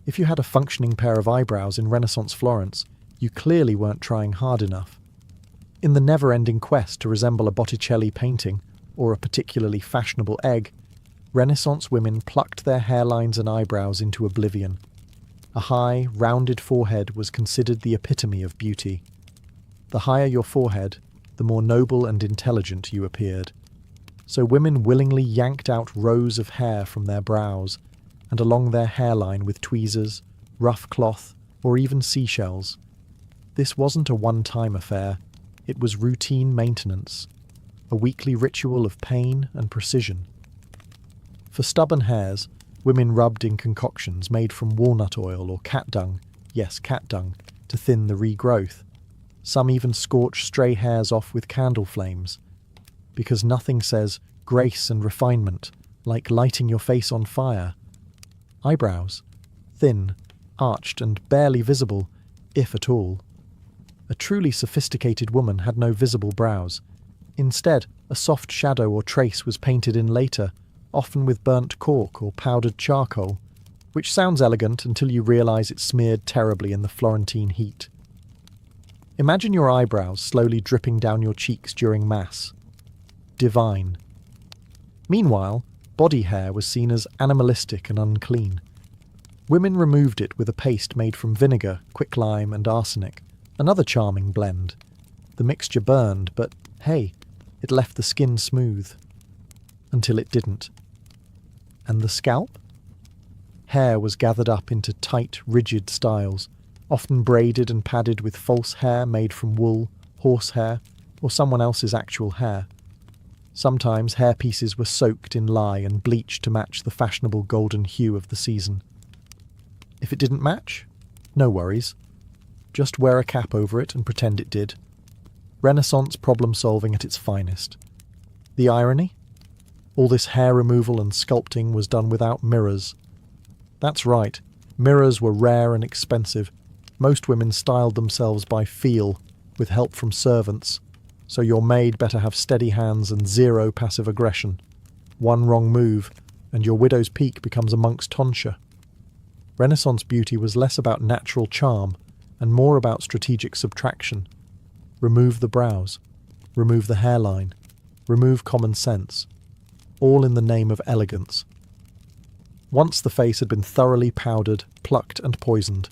If you had a functioning pair of eyebrows in Renaissance Florence, you clearly weren't trying hard enough. In the never-ending quest to resemble a Botticelli painting or a particularly fashionable egg, Renaissance women plucked their hairlines and eyebrows into oblivion. A high, rounded forehead was considered the epitome of beauty. The higher your forehead, the more noble and intelligent you appeared. So women willingly yanked out rows of hair from their brows and along their hairline with tweezers, rough cloth, or even seashells. This wasn't a one-time affair. It was routine maintenance, a weekly ritual of pain and precision. For stubborn hairs, women rubbed in concoctions made from walnut oil or cat dung, yes, cat dung, to thin the regrowth. Some even scorched stray hairs off with candle flames, because nothing says grace and refinement like lighting your face on fire. Eyebrows, thin, arched and barely visible, if at all. A truly sophisticated woman had no visible brows. Instead, a soft shadow or trace was painted in later, often with burnt cork or powdered charcoal, which sounds elegant until you realise it smeared terribly in the Florentine heat. Imagine your eyebrows slowly dripping down your cheeks during Mass. Divine. Meanwhile, body hair was seen as animalistic and unclean. Women removed it with a paste made from vinegar, quicklime and arsenic, another charming blend. The mixture burned, but hey, it left the skin smooth. Until it didn't. And the scalp? Hair was gathered up into tight, rigid styles, often braided and padded with false hair made from wool, horsehair, or someone else's actual hair. Sometimes hairpieces were soaked in lye and bleached to match the fashionable golden hue of the season. If it didn't match, no worries. Just wear a cap over it and pretend it did. Renaissance problem-solving at its finest. The irony? All this hair removal and sculpting was done without mirrors. That's right, mirrors were rare and expensive. Most women styled themselves by feel, with help from servants, so your maid better have steady hands and zero passive aggression. One wrong move, and your widow's peak becomes a monk's tonsure. Renaissance beauty was less about natural charm, and more about strategic subtraction. Remove the brows, remove the hairline, remove common sense, all in the name of elegance. Once the face had been thoroughly powdered, plucked and poisoned,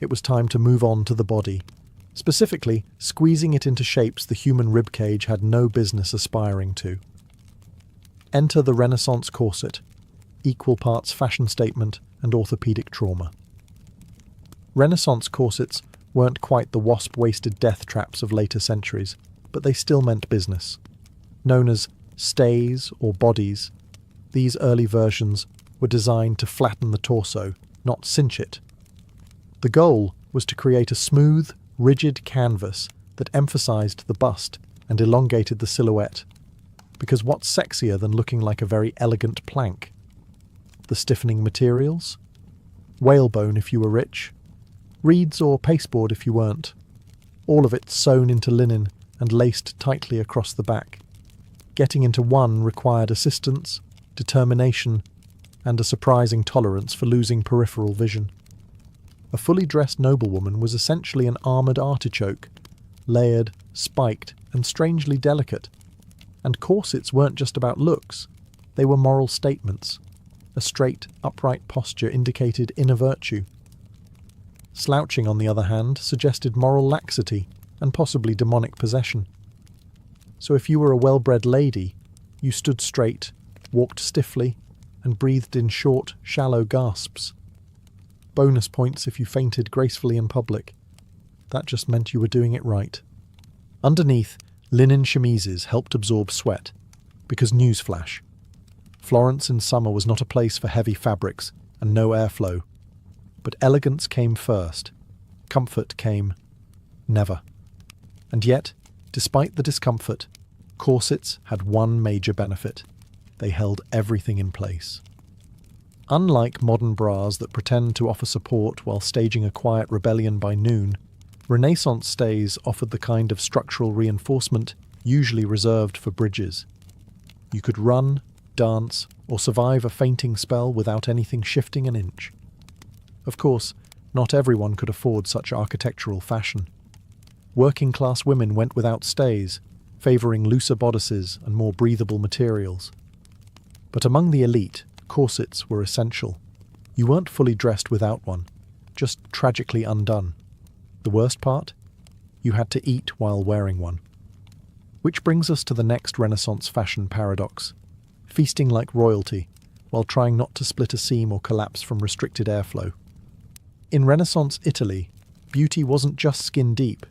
it was time to move on to the body, specifically squeezing it into shapes the human ribcage had no business aspiring to. Enter the Renaissance corset, equal parts fashion statement and orthopedic trauma. Renaissance corsets weren't quite the wasp-waisted death traps of later centuries, but they still meant business. Known as stays or bodies, these early versions were designed to flatten the torso, not cinch it. The goal was to create a smooth, rigid canvas that emphasized the bust and elongated the silhouette. Because what's sexier than looking like a very elegant plank? The stiffening materials? Whalebone if you were rich, reeds or pasteboard if you weren't. All of it sewn into linen and laced tightly across the back. Getting into one required assistance, determination, and a surprising tolerance for losing peripheral vision. A fully dressed noblewoman was essentially an armoured artichoke, layered, spiked, and strangely delicate. And corsets weren't just about looks, they were moral statements. A straight, upright posture indicated inner virtue. Slouching, on the other hand, suggested moral laxity and possibly demonic possession. So if you were a well-bred lady, you stood straight, walked stiffly, and breathed in short, shallow gasps. Bonus points if you fainted gracefully in public. That just meant you were doing it right. Underneath, linen chemises helped absorb sweat, because newsflash, Florence in summer was not a place for heavy fabrics and no airflow. But elegance came first. Comfort came never. And yet, despite the discomfort, corsets had one major benefit. They held everything in place. Unlike modern bras that pretend to offer support while staging a quiet rebellion by noon, Renaissance stays offered the kind of structural reinforcement usually reserved for bridges. You could run, dance, or survive a fainting spell without anything shifting an inch. Of course, not everyone could afford such architectural fashion. Working-class women went without stays, favouring looser bodices and more breathable materials. But among the elite, corsets were essential. You weren't fully dressed without one, just tragically undone. The worst part? You had to eat while wearing one. Which brings us to the next Renaissance fashion paradox: feasting like royalty, while trying not to split a seam or collapse from restricted airflow. In Renaissance Italy, beauty wasn't just skin deep.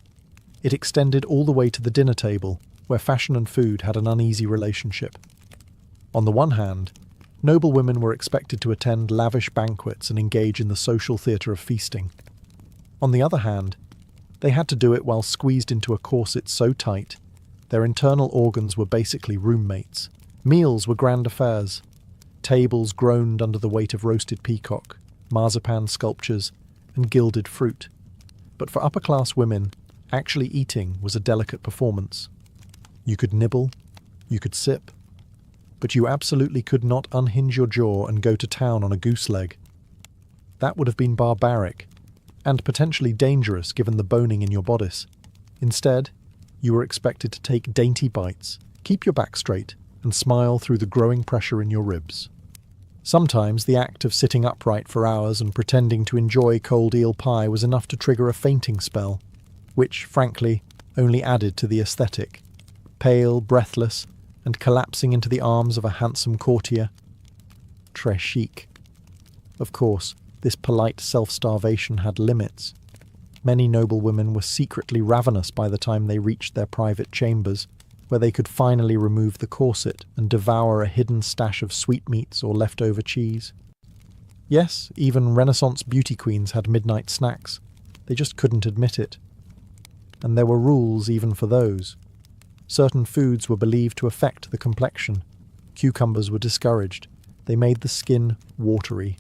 It extended all the way to the dinner table, where fashion and food had an uneasy relationship. On the one hand, noblewomen were expected to attend lavish banquets and engage in the social theatre of feasting. On the other hand, they had to do it while squeezed into a corset so tight, their internal organs were basically roommates. Meals were grand affairs. Tables groaned under the weight of roasted peacock, marzipan sculptures, and gilded fruit. But for upper-class women, actually eating was a delicate performance. You could nibble, you could sip, but you absolutely could not unhinge your jaw and go to town on a goose leg. That would have been barbaric, and potentially dangerous given the boning in your bodice. Instead, you were expected to take dainty bites, keep your back straight, and smile through the growing pressure in your ribs. Sometimes the act of sitting upright for hours and pretending to enjoy cold eel pie was enough to trigger a fainting spell, which, frankly, only added to the aesthetic. Pale, breathless, and collapsing into the arms of a handsome courtier. Très chic. Of course, this polite self-starvation had limits. Many noblewomen were secretly ravenous by the time they reached their private chambers, where they could finally remove the corset and devour a hidden stash of sweetmeats or leftover cheese. Yes, even Renaissance beauty queens had midnight snacks. They just couldn't admit it. And there were rules even for those. Certain foods were believed to affect the complexion. Cucumbers were discouraged. They made the skin watery.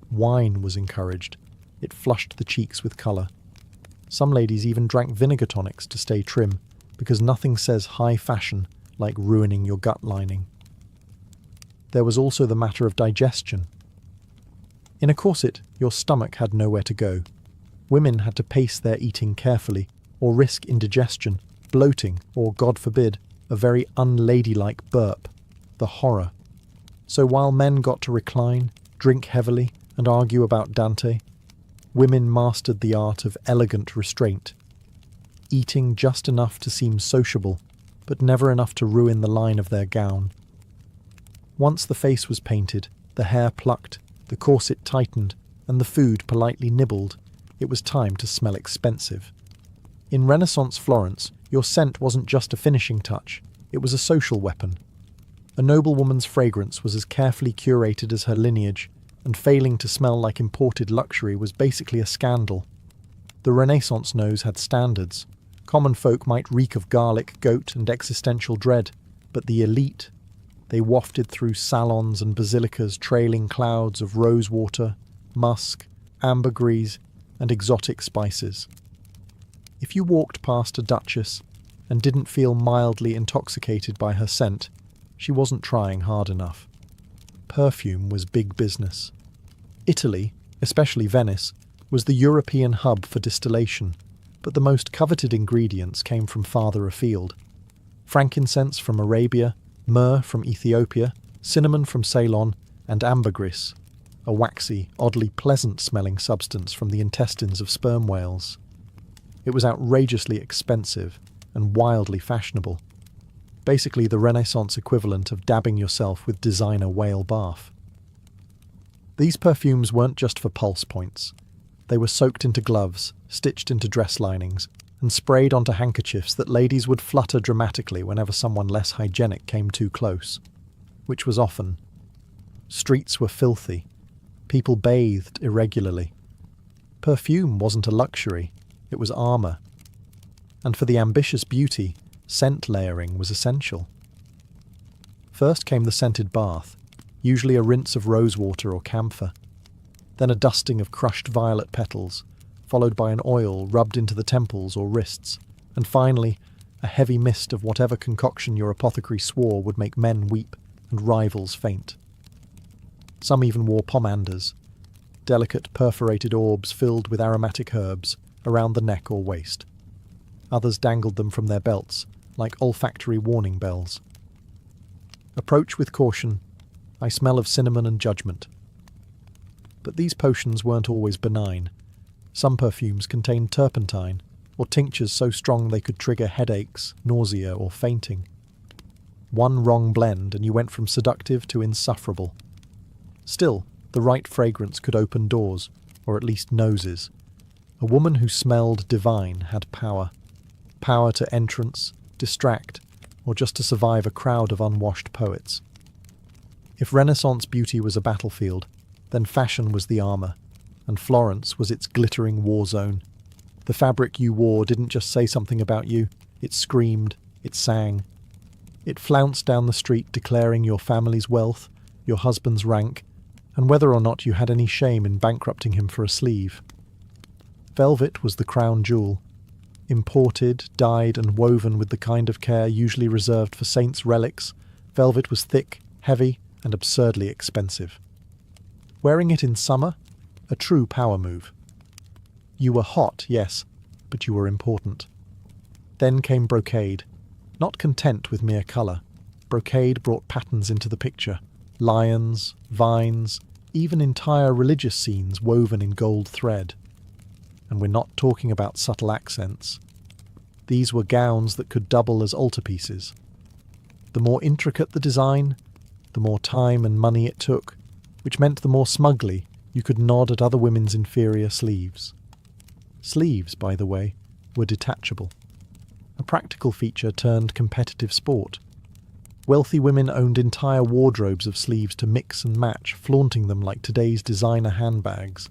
Wine was encouraged. It flushed the cheeks with colour. Some ladies even drank vinegar tonics to stay trim, because nothing says high fashion like ruining your gut lining. There was also the matter of digestion. In a corset, your stomach had nowhere to go. Women had to pace their eating carefully, or risk indigestion, bloating, or, God forbid, a very unladylike burp. The horror. So while men got to recline, drink heavily, and argue about Dante, women mastered the art of elegant restraint, eating just enough to seem sociable, but never enough to ruin the line of their gown. Once the face was painted, the hair plucked, the corset tightened, and the food politely nibbled, it was time to smell expensive. In Renaissance Florence, your scent wasn't just a finishing touch, it was a social weapon. A noblewoman's fragrance was as carefully curated as her lineage, and failing to smell like imported luxury was basically a scandal. The Renaissance nose had standards. Common folk might reek of garlic, goat, and existential dread, but the elite, they wafted through salons and basilicas trailing clouds of rosewater, musk, ambergris, and exotic spices. If you walked past a duchess and didn't feel mildly intoxicated by her scent, she wasn't trying hard enough. perfume was big business. Italy, especially Venice, was the European hub for distillation, but the most coveted ingredients came from farther afield. Frankincense from Arabia, myrrh from Ethiopia, cinnamon from Ceylon, and ambergris, a waxy, oddly pleasant-smelling substance from the intestines of sperm whales. It was outrageously expensive and wildly fashionable. Basically the Renaissance equivalent of dabbing yourself with designer whale bath. These perfumes weren't just for pulse points. They were soaked into gloves, stitched into dress linings, and sprayed onto handkerchiefs that ladies would flutter dramatically whenever someone less hygienic came too close, which was often. Streets were filthy. People bathed irregularly. Perfume wasn't a luxury, it was armour. And for the ambitious beauty, scent layering was essential. First came the scented bath, usually a rinse of rosewater or camphor. Then a dusting of crushed violet petals, followed by an oil rubbed into the temples or wrists, and finally, a heavy mist of whatever concoction your apothecary swore would make men weep and rivals faint. Some even wore pomanders, delicate perforated orbs filled with aromatic herbs, around the neck or waist. Others dangled them from their belts, like olfactory warning bells. Approach with caution. I smell of cinnamon and judgment. But these potions weren't always benign. Some perfumes contained turpentine, or tinctures so strong they could trigger headaches, nausea, or fainting. One wrong blend and you went from seductive to insufferable. Still, the right fragrance could open doors, or at least noses. A woman who smelled divine had power. Power to entrance, distract, or just to survive a crowd of unwashed poets. If Renaissance beauty was a battlefield, then fashion was the armour, and Florence was its glittering war zone. The fabric you wore didn't just say something about you, it screamed, it sang. It flounced down the street declaring your family's wealth, your husband's rank, and whether or not you had any shame in bankrupting him for a sleeve. Velvet was the crown jewel. Imported, dyed and woven with the kind of care usually reserved for saints' relics, velvet was thick, heavy, and absurdly expensive. Wearing it in summer, a true power move. You were hot, yes, but you were important. Then came brocade. Not content with mere colour, brocade brought patterns into the picture. Lions, vines, even entire religious scenes woven in gold thread. And we're not talking about subtle accents. These were gowns that could double as altarpieces. The more intricate the design, the more time and money it took, which meant the more smugly you could nod at other women's inferior sleeves. Sleeves, by the way, were detachable. A practical feature turned competitive sport. Wealthy women owned entire wardrobes of sleeves to mix and match, flaunting them like today's designer handbags.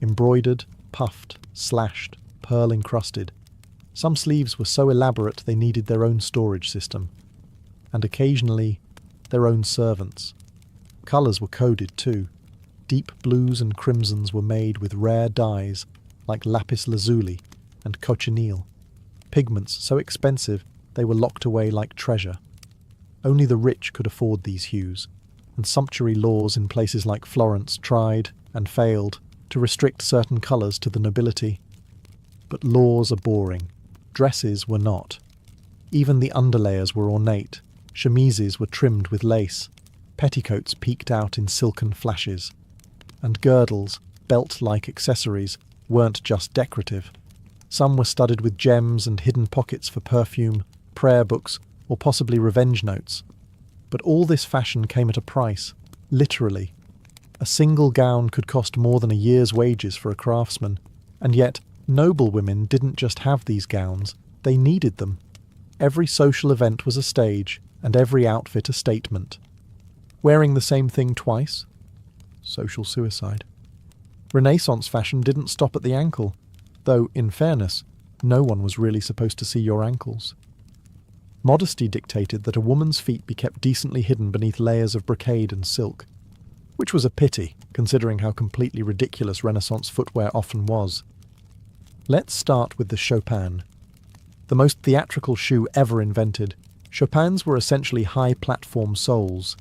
Embroidered, puffed, slashed, pearl-encrusted. Some sleeves were so elaborate they needed their own storage system. And occasionally, their own servants. Colours were coded too. Deep blues and crimsons were made with rare dyes like lapis lazuli and cochineal. Pigments so expensive they were locked away like treasure. Only the rich could afford these hues, and sumptuary laws in places like Florence tried, and failed, to restrict certain colours to the nobility. But laws are boring. Dresses were not. Even the underlayers were ornate. Chemises were trimmed with lace. Petticoats peeked out in silken flashes. And girdles, belt-like accessories, weren't just decorative. Some were studded with gems and hidden pockets for perfume, prayer books, or possibly revenge notes. But all this fashion came at a price, literally. A single gown could cost more than a year's wages for a craftsman, and yet noble women didn't just have these gowns, they needed them. Every social event was a stage, and every outfit a statement. Wearing the same thing twice? Social suicide. Renaissance fashion didn't stop at the ankle, though, in fairness, no one was really supposed to see your ankles. Modesty dictated that a woman's feet be kept decently hidden beneath layers of brocade and silk, which was a pity, considering how completely ridiculous Renaissance footwear often was. Let's start with the Chopin. The most theatrical shoe ever invented, Chopins were essentially high-platform soles.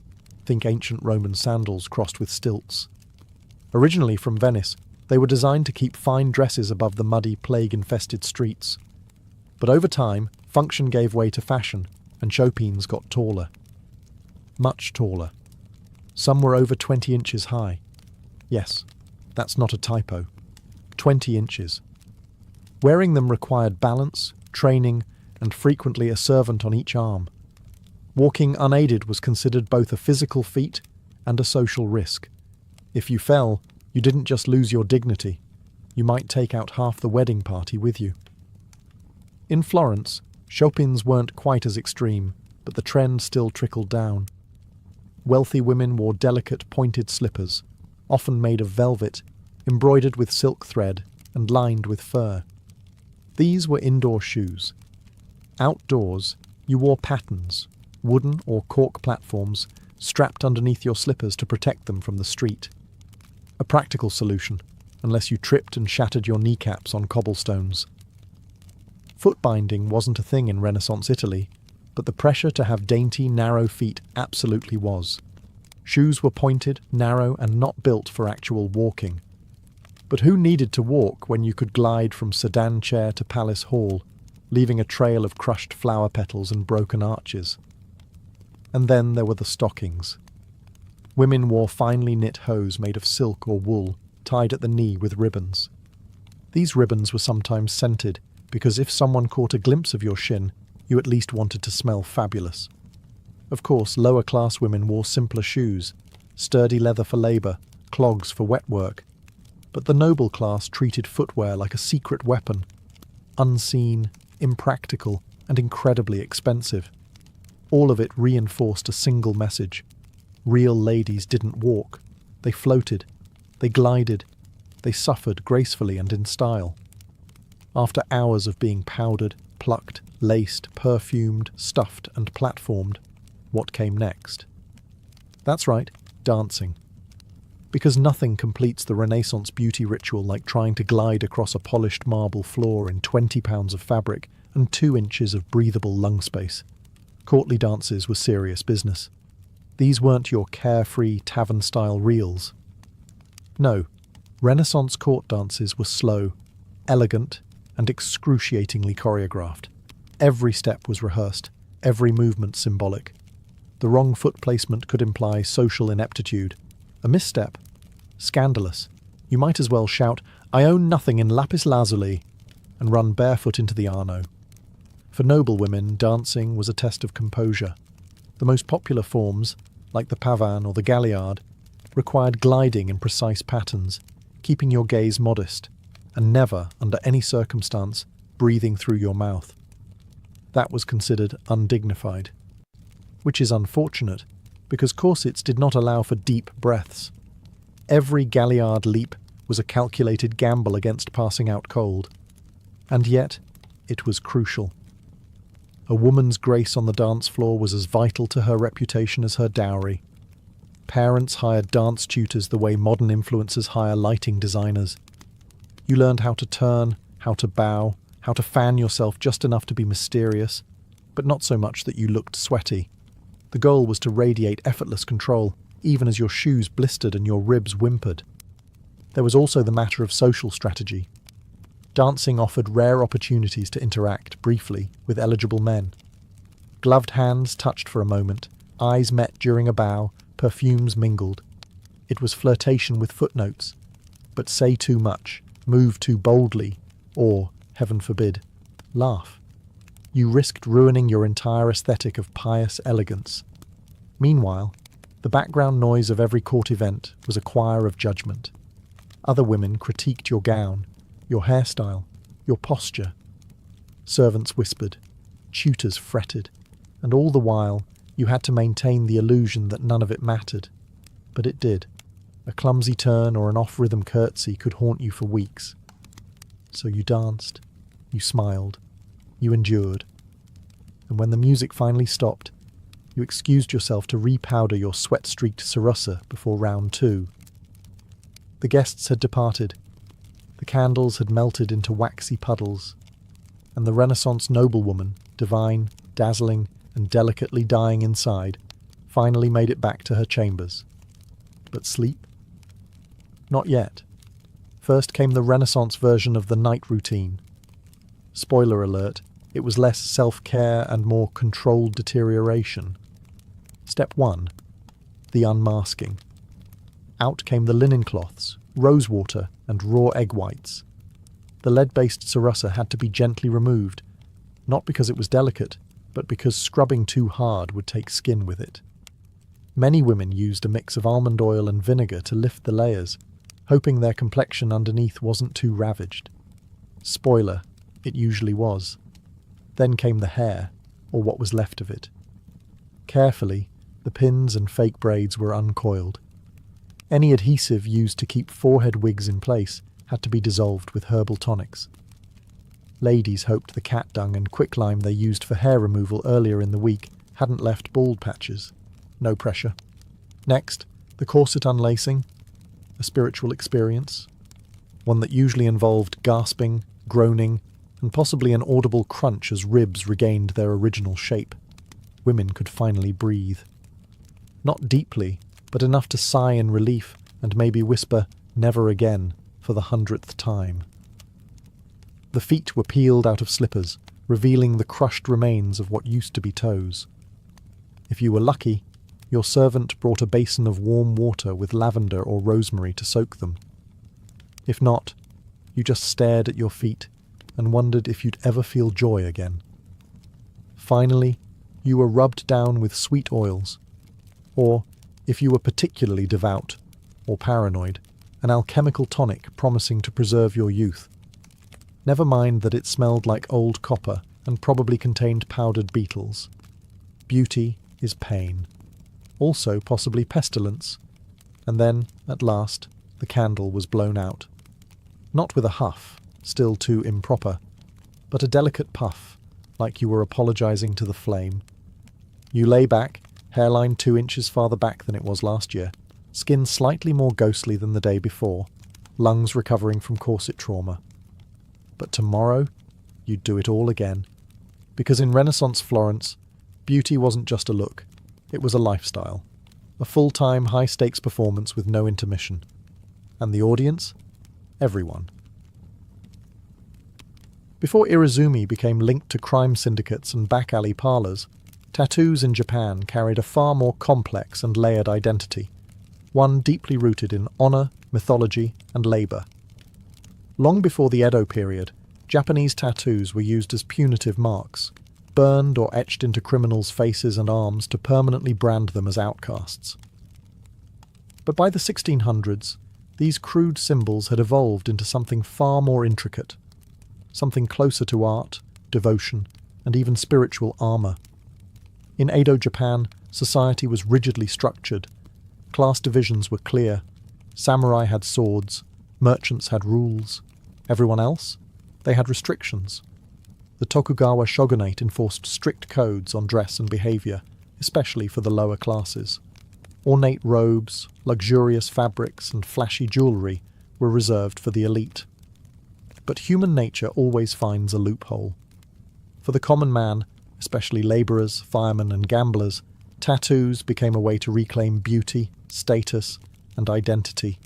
Think ancient Roman sandals crossed with stilts. Originally from Venice, they were designed to keep fine dresses above the muddy, plague-infested streets. But over time, function gave way to fashion, and chopines got taller. Much taller. Some were over 20 inches high. Yes, that's not a typo. 20 inches. Wearing them required balance, training, and frequently a servant on each arm. Walking unaided was considered both a physical feat and a social risk. If you fell, you didn't just lose your dignity, you might take out half the wedding party with you. In Florence, chopins weren't quite as extreme, but the trend still trickled down. Wealthy women wore delicate pointed slippers, often made of velvet, embroidered with silk thread and lined with fur. These were indoor shoes. Outdoors, you wore pattens, wooden or cork platforms strapped underneath your slippers to protect them from the street. A practical solution, unless you tripped and shattered your kneecaps on cobblestones. Foot binding wasn't a thing in Renaissance Italy, but the pressure to have dainty, narrow feet absolutely was. Shoes were pointed, narrow, and not built for actual walking. But who needed to walk when you could glide from sedan chair to palace hall, leaving a trail of crushed flower petals and broken arches? And then there were the stockings. Women wore finely knit hose made of silk or wool, tied at the knee with ribbons. These ribbons were sometimes scented, because if someone caught a glimpse of your shin, you at least wanted to smell fabulous. Of course, lower-class women wore simpler shoes, sturdy leather for labour, clogs for wet work. But the noble class treated footwear like a secret weapon, unseen, impractical, and incredibly expensive. All of it reinforced a single message. Real ladies didn't walk. They floated. They glided. They suffered gracefully and in style. After hours of being powdered, plucked, laced, perfumed, stuffed, and platformed, what came next? That's right, dancing. Because nothing completes the Renaissance beauty ritual like trying to glide across a polished marble floor in 20 pounds of fabric and 2 inches of breathable lung space. Courtly dances were serious business. These weren't your carefree, tavern-style reels. No, Renaissance court dances were slow, elegant, and excruciatingly choreographed. Every step was rehearsed, every movement symbolic. The wrong foot placement could imply social ineptitude. A misstep? Scandalous. You might as well shout, "I own nothing in lapis lazuli," and run barefoot into the Arno. For noble women, dancing was a test of composure. The most popular forms, like the pavan or the galliard, required gliding in precise patterns, keeping your gaze modest, and never, under any circumstance, breathing through your mouth. That was considered undignified. Which is unfortunate, because corsets did not allow for deep breaths. Every galliard leap was a calculated gamble against passing out cold. And yet, it was crucial. A woman's grace on the dance floor was as vital to her reputation as her dowry. Parents hired dance tutors the way modern influencers hire lighting designers. You learned how to turn, how to bow, how to fan yourself just enough to be mysterious, but not so much that you looked sweaty. The goal was to radiate effortless control, even as your shoes blistered and your ribs whimpered. There was also the matter of social strategy. Dancing offered rare opportunities to interact, briefly, with eligible men. Gloved hands touched for a moment, eyes met during a bow, perfumes mingled. It was flirtation with footnotes. But say too much, move too boldly, or, heaven forbid, laugh. You risked ruining your entire aesthetic of pious elegance. Meanwhile, the background noise of every court event was a choir of judgment. Other women critiqued your gown, your hairstyle, your posture. Servants whispered, tutors fretted, and all the while you had to maintain the illusion that none of it mattered. But it did. A clumsy turn or an off-rhythm curtsy could haunt you for weeks. So you danced, you smiled, you endured. And when the music finally stopped, you excused yourself to repowder your sweat-streaked sarissa before round 2. The guests had departed. The candles had melted into waxy puddles, and the Renaissance noblewoman, divine, dazzling, and delicately dying inside, finally made it back to her chambers. But sleep? Not yet. First came the Renaissance version of the night routine. Spoiler alert, it was less self-care and more controlled deterioration. Step 1. The unmasking. Out came the linen cloths, rosewater, and raw egg whites. The lead-based Sarusa had to be gently removed, not because it was delicate, but because scrubbing too hard would take skin with it. Many women used a mix of almond oil and vinegar to lift the layers, hoping their complexion underneath wasn't too ravaged. Spoiler, it usually was. Then came the hair, or what was left of it. Carefully, the pins and fake braids were uncoiled. Any adhesive used to keep forehead wigs in place had to be dissolved with herbal tonics. Ladies hoped the cat dung and quicklime they used for hair removal earlier in the week hadn't left bald patches. No pressure. Next, the corset unlacing, a spiritual experience, one that usually involved gasping, groaning, and possibly an audible crunch as ribs regained their original shape. Women could finally breathe. Not deeply, but enough to sigh in relief and maybe whisper, "Never again," for the 100th time. The feet were peeled out of slippers, revealing the crushed remains of what used to be toes. If you were lucky, your servant brought a basin of warm water with lavender or rosemary to soak them. If not, you just stared at your feet and wondered if you'd ever feel joy again. Finally, you were rubbed down with sweet oils, or, if you were particularly devout or paranoid, an alchemical tonic promising to preserve your youth. Never mind that it smelled like old copper and probably contained powdered beetles. Beauty is pain. Also possibly pestilence. And then, at last, the candle was blown out. Not with a huff, still too improper, but a delicate puff, like you were apologizing to the flame. You lay back, hairline 2 inches farther back than it was last year, skin slightly more ghostly than the day before, lungs recovering from corset trauma. But tomorrow, you'd do it all again. Because in Renaissance Florence, beauty wasn't just a look, it was a lifestyle. A full-time, high-stakes performance with no intermission. And the audience? Everyone. Before Irizumi became linked to crime syndicates and back-alley parlours, tattoos in Japan carried a far more complex and layered identity, one deeply rooted in honour, mythology, and labour. Long before the Edo period, Japanese tattoos were used as punitive marks, burned or etched into criminals' faces and arms to permanently brand them as outcasts. But by the 1600s, these crude symbols had evolved into something far more intricate, something closer to art, devotion, and even spiritual armour. In Edo Japan, society was rigidly structured. Class divisions were clear. Samurai had swords. Merchants had rules. Everyone else? They had restrictions. The Tokugawa shogunate enforced strict codes on dress and behaviour, especially for the lower classes. Ornate robes, luxurious fabrics, and flashy jewellery were reserved for the elite. But human nature always finds a loophole. For the common man, especially labourers, firemen, and gamblers, tattoos became a way to reclaim beauty, status, and identity.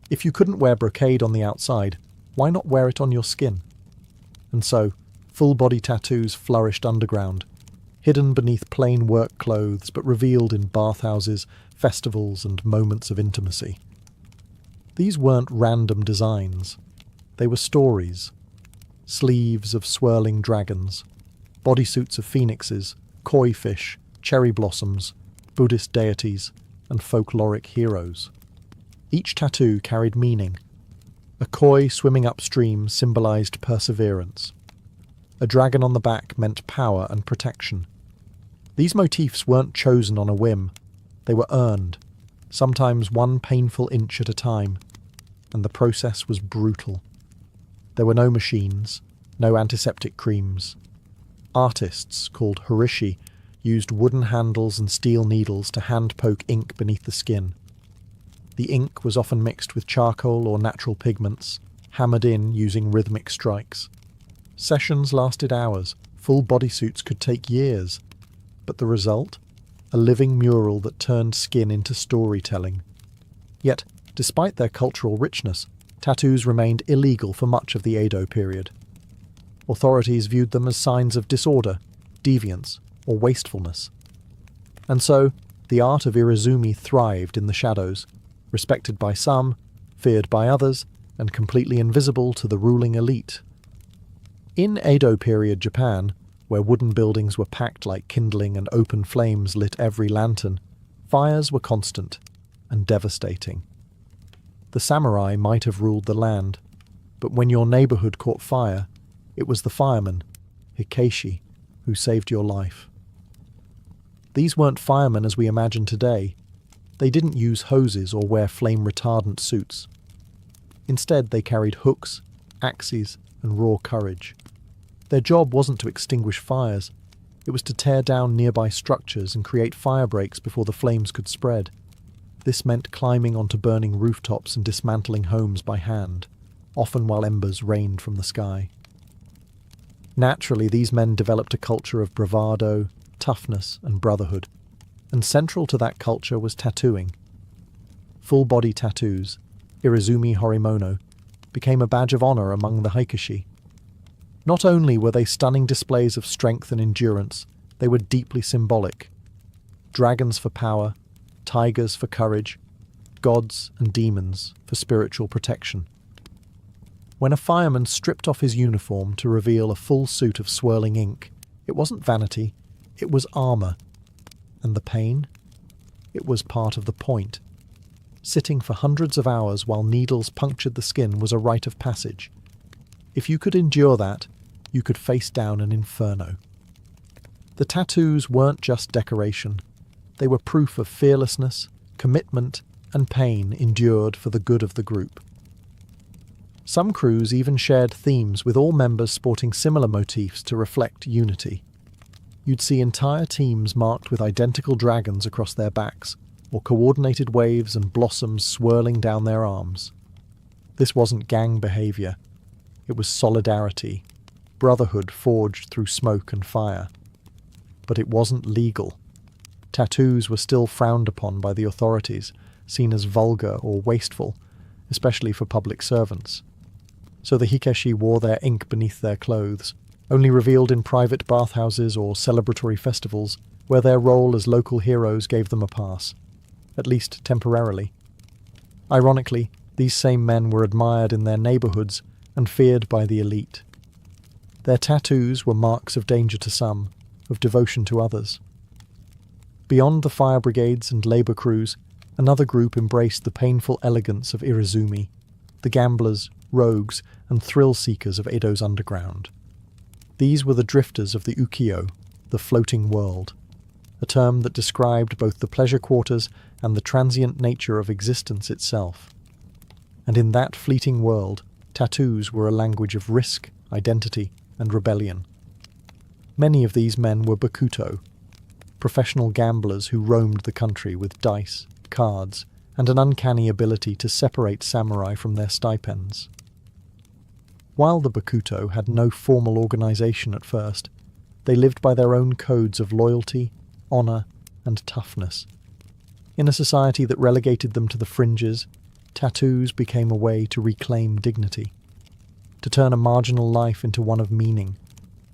If you couldn't wear brocade on the outside, why not wear it on your skin? And so, full-body tattoos flourished underground, hidden beneath plain work clothes but revealed in bathhouses, festivals, and moments of intimacy. These weren't random designs. They were stories. Sleeves of swirling dragons, bodysuits of phoenixes, koi fish, cherry blossoms, Buddhist deities, and folkloric heroes. Each tattoo carried meaning. A koi swimming upstream symbolized perseverance. A dragon on the back meant power and protection. These motifs weren't chosen on a whim. They were earned, sometimes one painful inch at a time, and the process was brutal. There were no machines, no antiseptic creams. Artists, called horishi, used wooden handles and steel needles to hand-poke ink beneath the skin. The ink was often mixed with charcoal or natural pigments, hammered in using rhythmic strikes. Sessions lasted hours, full bodysuits could take years, but the result? a living mural that turned skin into storytelling. Yet, despite their cultural richness, tattoos remained illegal for much of the Edo period. Authorities viewed them as signs of disorder, deviance, or wastefulness. And so, the art of Irezumi thrived in the shadows, respected by some, feared by others, and completely invisible to the ruling elite. In Edo period Japan, where wooden buildings were packed like kindling and open flames lit every lantern, fires were constant and devastating. The samurai might have ruled the land, but when your neighborhood caught fire, it was the fireman, Hikeishi, who saved your life. These weren't firemen as we imagine today. They didn't use hoses or wear flame-retardant suits. Instead, they carried hooks, axes, and raw courage. Their job wasn't to extinguish fires. It was to tear down nearby structures and create fire breaks before the flames could spread. This meant climbing onto burning rooftops and dismantling homes by hand, often while embers rained from the sky. Naturally, these men developed a culture of bravado, toughness, and brotherhood, and central to that culture was tattooing. Full-body tattoos, Irezumi Horimono, became a badge of honor among the Haikushi. Not only were they stunning displays of strength and endurance, they were deeply symbolic. Dragons for power, tigers for courage, gods and demons for spiritual protection. When a fireman stripped off his uniform to reveal a full suit of swirling ink, it wasn't vanity, it was armor. And the pain? It was part of the point. Sitting for hundreds of hours while needles punctured the skin was a rite of passage. If you could endure that, you could face down an inferno. The tattoos weren't just decoration. They were proof of fearlessness, commitment, and pain endured for the good of the group. Some crews even shared themes with all members sporting similar motifs to reflect unity. You'd see entire teams marked with identical dragons across their backs, or coordinated waves and blossoms swirling down their arms. This wasn't gang behavior. It was solidarity, brotherhood forged through smoke and fire. But it wasn't legal. Tattoos were still frowned upon by the authorities, seen as vulgar or wasteful, especially for public servants. So the Hikeshi wore their ink beneath their clothes, only revealed in private bathhouses or celebratory festivals, where their role as local heroes gave them a pass, at least temporarily. Ironically, these same men were admired in their neighborhoods and feared by the elite. Their tattoos were marks of danger to some, of devotion to others. Beyond the fire brigades and labor crews, another group embraced the painful elegance of Irezumi, the gamblers, rogues, and thrill-seekers of Edo's underground. These were the drifters of the ukiyo, the floating world, a term that described both the pleasure quarters and the transient nature of existence itself. And in that fleeting world, tattoos were a language of risk, identity, and rebellion. Many of these men were bakuto, professional gamblers who roamed the country with dice, cards, and an uncanny ability to separate samurai from their stipends. While the bakuto had no formal organization at first, they lived by their own codes of loyalty, honor, and toughness. In a society that relegated them to the fringes, tattoos became a way to reclaim dignity, to turn a marginal life into one of meaning,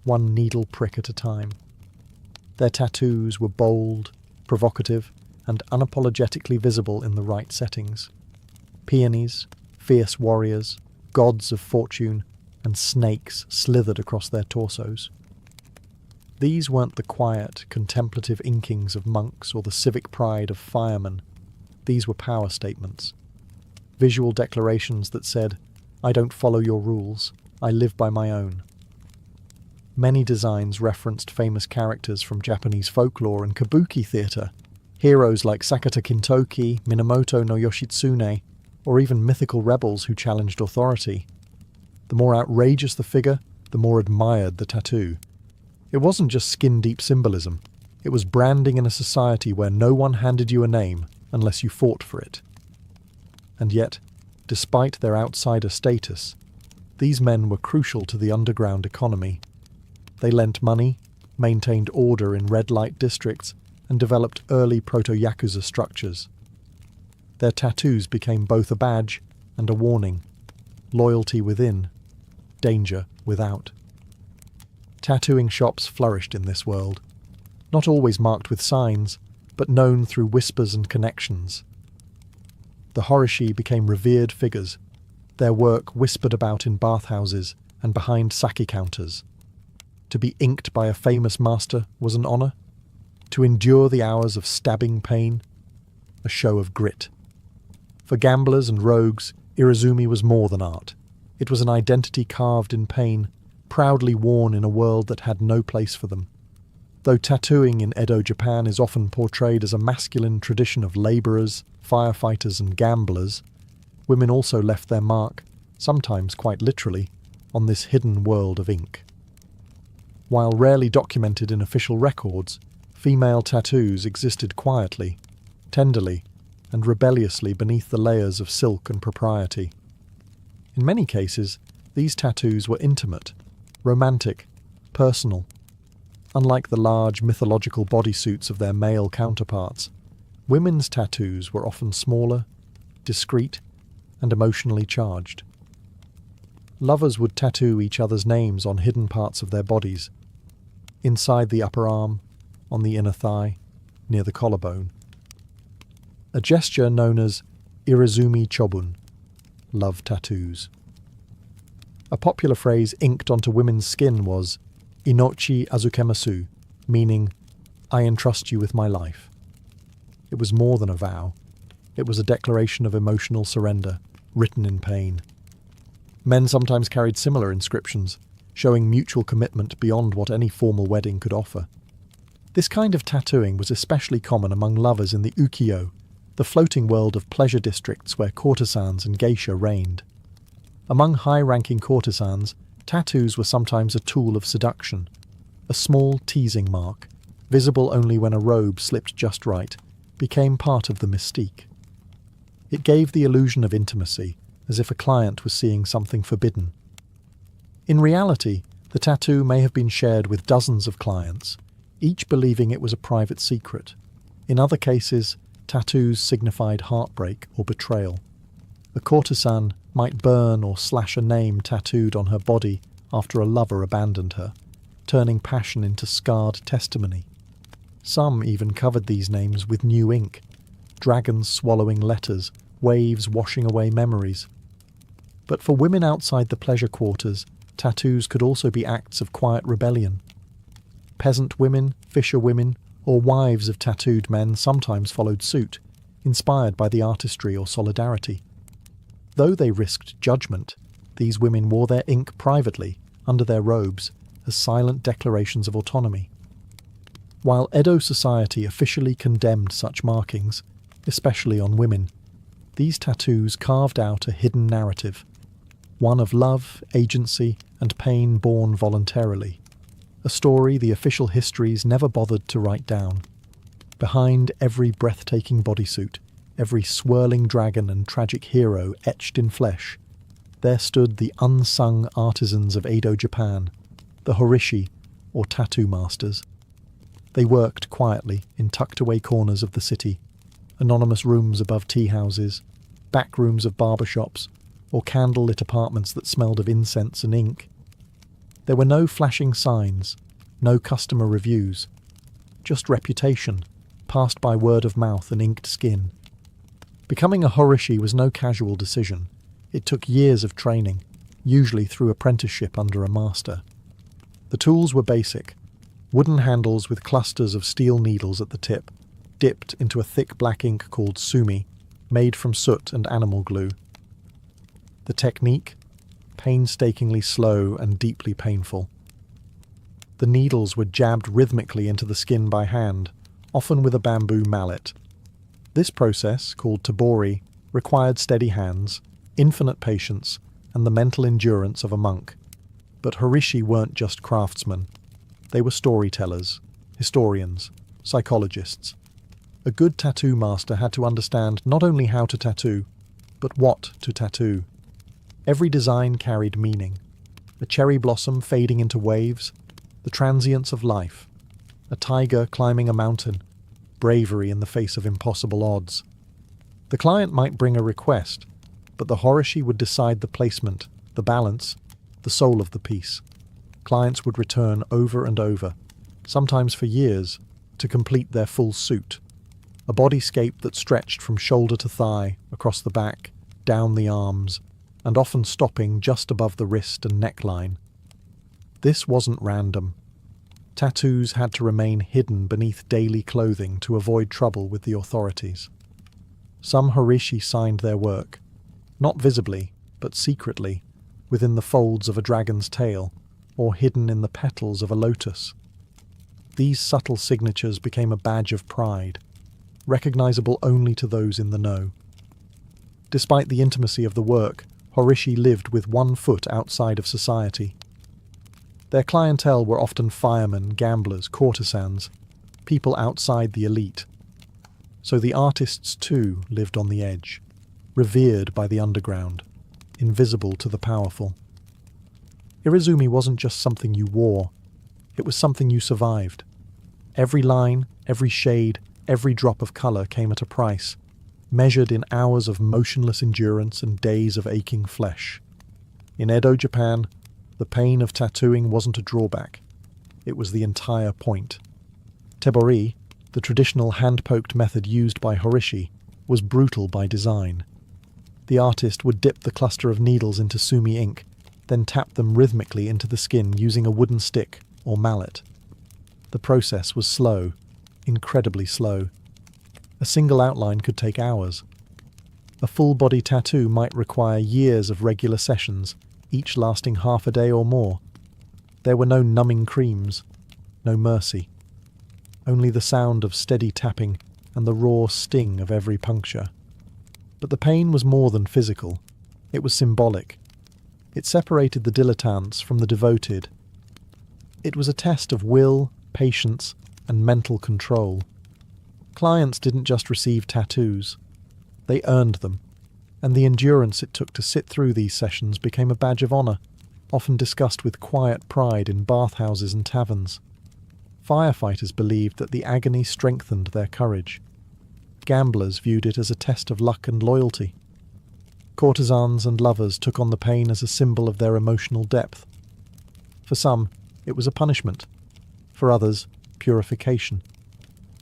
one needle prick at a time. Their tattoos were bold, provocative, and unapologetically visible in the right settings. Peonies, fierce warriors, gods of fortune, and snakes slithered across their torsos. These weren't the quiet, contemplative inkings of monks or the civic pride of firemen. These were power statements. Visual declarations that said, "I don't follow your rules, I live by my own." Many designs referenced famous characters from Japanese folklore and kabuki theatre, heroes like Sakata Kintoki, Minamoto no Yoshitsune, or even mythical rebels who challenged authority. The more outrageous the figure, the more admired the tattoo. It wasn't just skin-deep symbolism. It was branding in a society where no one handed you a name unless you fought for it. And yet, despite their outsider status, these men were crucial to the underground economy. They lent money, maintained order in red-light districts, and developed early proto-Yakuza structures. Their tattoos became both a badge and a warning: loyalty within, danger without. Tattooing shops flourished in this world, not always marked with signs, but known through whispers and connections. The horishi became revered figures, their work whispered about in bathhouses and behind sake counters. To be inked by a famous master was an honour. To endure the hours of stabbing pain, a show of grit. For gamblers and rogues, Irizumi was more than art. It was an identity carved in pain, proudly worn in a world that had no place for them. Though tattooing in Edo Japan is often portrayed as a masculine tradition of labourers, firefighters and gamblers, women also left their mark, sometimes quite literally, on this hidden world of ink. While rarely documented in official records, female tattoos existed quietly, tenderly, and rebelliously beneath the layers of silk and propriety. In many cases, these tattoos were intimate, romantic, personal. Unlike the large mythological bodysuits of their male counterparts, women's tattoos were often smaller, discreet, and emotionally charged. Lovers would tattoo each other's names on hidden parts of their bodies, inside the upper arm, on the inner thigh, near the collarbone. A gesture known as Irizumi Chobun, love tattoos. A popular phrase inked onto women's skin was Inochi Azukemasu, meaning, I entrust you with my life. It was more than a vow. It was a declaration of emotional surrender, written in pain. Men sometimes carried similar inscriptions, showing mutual commitment beyond what any formal wedding could offer. This kind of tattooing was especially common among lovers in the ukiyo, the floating world of pleasure districts where courtesans and geisha reigned. Among high-ranking courtesans, tattoos were sometimes a tool of seduction, a small teasing mark, visible only when a robe slipped just right, became part of the mystique. It gave the illusion of intimacy, as if a client was seeing something forbidden. In reality, the tattoo may have been shared with dozens of clients, each believing it was a private secret. In other cases, tattoos signified heartbreak or betrayal. A courtesan might burn or slash a name tattooed on her body after a lover abandoned her, turning passion into scarred testimony. Some even covered these names with new ink, dragons swallowing letters, waves washing away memories. But for women outside the pleasure quarters, tattoos could also be acts of quiet rebellion. Peasant women, fisher women, or wives of tattooed men sometimes followed suit, inspired by the artistry or solidarity. Though they risked judgment, these women wore their ink privately, under their robes, as silent declarations of autonomy. While Edo society officially condemned such markings, especially on women, these tattoos carved out a hidden narrative, one of love, agency, and pain born voluntarily, a story the official histories never bothered to write down. Behind every breathtaking bodysuit, every swirling dragon and tragic hero etched in flesh, there stood the unsung artisans of Edo Japan, the horishi, or tattoo masters. They worked quietly in tucked-away corners of the city, anonymous rooms above tea houses, back rooms of barbershops, or candle-lit apartments that smelled of incense and ink. There were no flashing signs, no customer reviews, just reputation, passed by word of mouth and inked skin. Becoming a horishi was no casual decision. It took years of training, usually through apprenticeship under a master. The tools were basic: wooden handles with clusters of steel needles at the tip, dipped into a thick black ink called sumi, made from soot and animal glue. The technique? Painstakingly slow and deeply painful. The needles were jabbed rhythmically into the skin by hand, often with a bamboo mallet. This process, called tabori, required steady hands, infinite patience, and the mental endurance of a monk. But horishi weren't just craftsmen. They were storytellers, historians, psychologists. A good tattoo master had to understand not only how to tattoo, but what to tattoo. Every design carried meaning. A cherry blossom fading into waves, the transience of life, a tiger climbing a mountain, bravery in the face of impossible odds. The client might bring a request, but the horishi would decide the placement, the balance, the soul of the piece. Clients would return over and over, sometimes for years, to complete their full suit. A bodyscape that stretched from shoulder to thigh, across the back, down the arms, and often stopping just above the wrist and neckline. This wasn't random. Tattoos had to remain hidden beneath daily clothing to avoid trouble with the authorities. Some horishi signed their work, not visibly, but secretly, within the folds of a dragon's tail, or hidden in the petals of a lotus. These subtle signatures became a badge of pride, recognizable only to those in the know. Despite the intimacy of the work, horishi lived with one foot outside of society. Their clientele were often firemen, gamblers, courtesans, people outside the elite. So the artists too lived on the edge, revered by the underground, invisible to the powerful. Irizumi wasn't just something you wore, it was something you survived. Every line, every shade, every drop of colour came at a price, measured in hours of motionless endurance and days of aching flesh. In Edo, Japan, the pain of tattooing wasn't a drawback. It was the entire point. Tebori, the traditional hand-poked method used by horishi, was brutal by design. The artist would dip the cluster of needles into sumi ink, then tap them rhythmically into the skin using a wooden stick or mallet. The process was slow, incredibly slow. A single outline could take hours. A full-body tattoo might require years of regular sessions, each lasting half a day or more. There were no numbing creams, no mercy. Only the sound of steady tapping and the raw sting of every puncture. But the pain was more than physical. It was symbolic. It separated the dilettantes from the devoted. It was a test of will, patience, and mental control. Clients didn't just receive tattoos. They earned them, and the endurance it took to sit through these sessions became a badge of honour, often discussed with quiet pride in bathhouses and taverns. Firefighters believed that the agony strengthened their courage. Gamblers viewed it as a test of luck and loyalty. Courtesans and lovers took on the pain as a symbol of their emotional depth. For some, it was a punishment. For others, purification.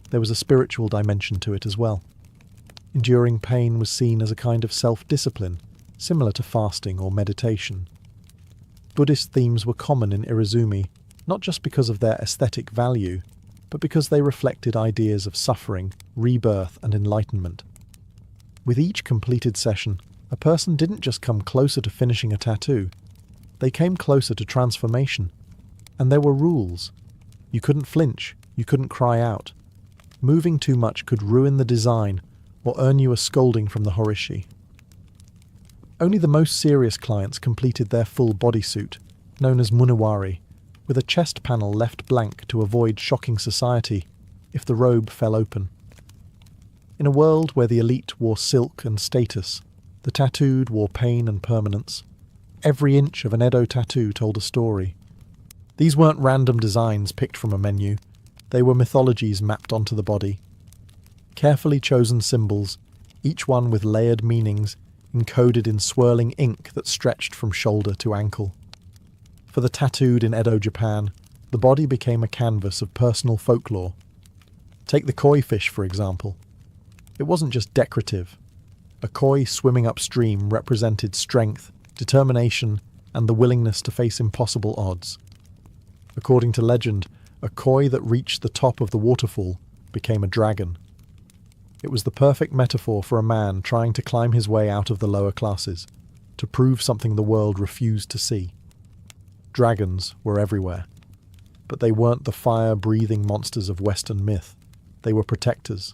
There was a spiritual dimension to it as well. Enduring pain was seen as a kind of self-discipline, similar to fasting or meditation. Buddhist themes were common in Irizumi, not just because of their aesthetic value, but because they reflected ideas of suffering, rebirth, and enlightenment. With each completed session, a person didn't just come closer to finishing a tattoo, they came closer to transformation. And there were rules. You couldn't flinch, you couldn't cry out. Moving too much could ruin the design or earn you a scolding from the horishi. Only the most serious clients completed their full bodysuit, known as munewari, with a chest panel left blank to avoid shocking society if the robe fell open. In a world where the elite wore silk and status, the tattooed wore pain and permanence. Every inch of an Edo tattoo told a story. These weren't random designs picked from a menu. They were mythologies mapped onto the body. Carefully chosen symbols, each one with layered meanings, encoded in swirling ink that stretched from shoulder to ankle. For the tattooed in Edo, Japan, the body became a canvas of personal folklore. Take the koi fish, for example. It wasn't just decorative. A koi swimming upstream represented strength, determination, and the willingness to face impossible odds. According to legend, a koi that reached the top of the waterfall became a dragon. It was the perfect metaphor for a man trying to climb his way out of the lower classes, to prove something the world refused to see. Dragons were everywhere, but they weren't the fire-breathing monsters of Western myth. They were protectors,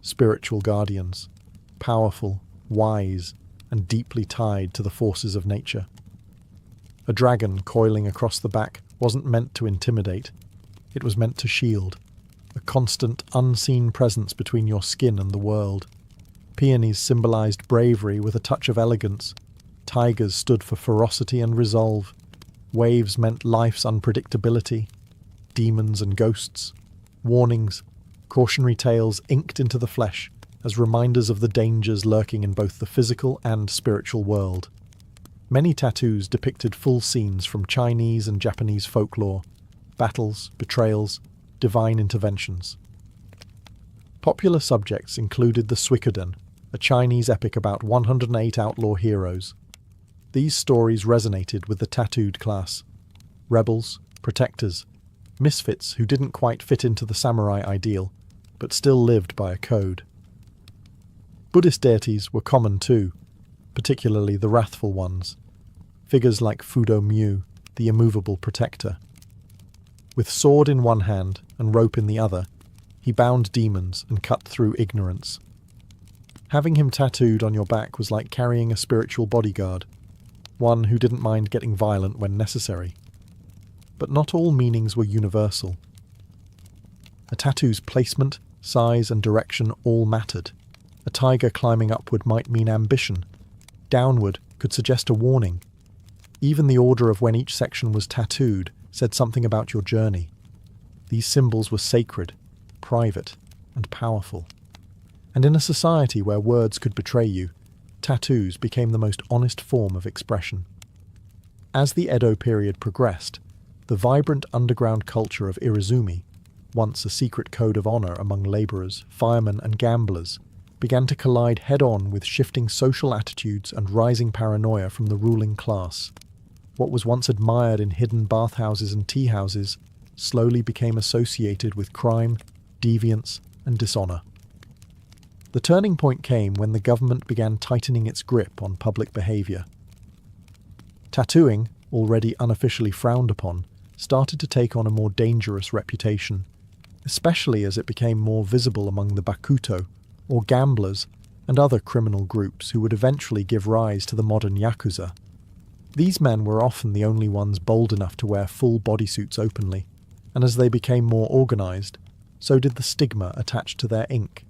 spiritual guardians, powerful, wise, and deeply tied to the forces of nature. A dragon coiling across the back wasn't meant to intimidate. It was meant to shield, a constant, unseen presence between your skin and the world. Peonies symbolized bravery with a touch of elegance. Tigers stood for ferocity and resolve. Waves meant life's unpredictability. Demons and ghosts. Warnings, cautionary tales inked into the flesh as reminders of the dangers lurking in both the physical and spiritual world. Many tattoos depicted full scenes from Chinese and Japanese folklore, battles, betrayals, divine interventions. Popular subjects included the Suikoden, a Chinese epic about 108 outlaw heroes. These stories resonated with the tattooed class: rebels, protectors, misfits who didn't quite fit into the samurai ideal, but still lived by a code. Buddhist deities were common too, particularly the wrathful ones, figures like Fudo Myu, the immovable protector. With sword in one hand and rope in the other, he bound demons and cut through ignorance. Having him tattooed on your back was like carrying a spiritual bodyguard, one who didn't mind getting violent when necessary. But not all meanings were universal. A tattoo's placement, size, and direction all mattered. A tiger climbing upward might mean ambition. Downward could suggest a warning. Even the order of when each section was tattooed said something about your journey. These symbols were sacred, private, and powerful. And in a society where words could betray you, tattoos became the most honest form of expression. As the Edo period progressed, the vibrant underground culture of Irizumi, once a secret code of honor among laborers, firemen, and gamblers, began to collide head-on with shifting social attitudes and rising paranoia from the ruling class. What was once admired in hidden bathhouses and tea houses slowly became associated with crime, deviance, and dishonor. The turning point came when the government began tightening its grip on public behavior. Tattooing, already unofficially frowned upon, started to take on a more dangerous reputation, especially as it became more visible among the bakuto, or gamblers, and other criminal groups who would eventually give rise to the modern yakuza. These men were often the only ones bold enough to wear full bodysuits openly, and as they became more organized, so did the stigma attached to their ink.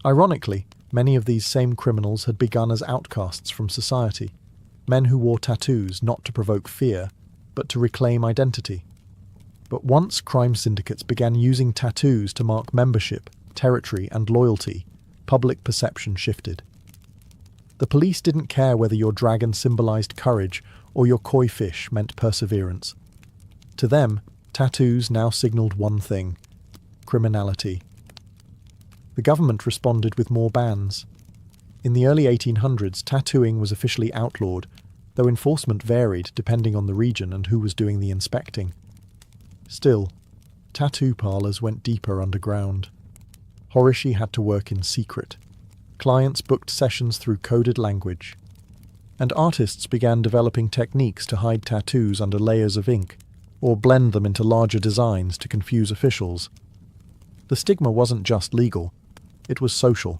Ironically, many of these same criminals had begun as outcasts from society, men who wore tattoos not to provoke fear, but to reclaim identity. But once crime syndicates began using tattoos to mark membership, territory, and loyalty, public perception shifted. The police didn't care whether your dragon symbolized courage or your koi fish meant perseverance. To them, tattoos now signaled one thing: criminality. The government responded with more bans. In the early 1800s, tattooing was officially outlawed, though enforcement varied depending on the region and who was doing the inspecting. Still, tattoo parlors went deeper underground. Horishi had to work in secret. Clients booked sessions through coded language. And artists began developing techniques to hide tattoos under layers of ink, or blend them into larger designs to confuse officials. The stigma wasn't just legal, it was social.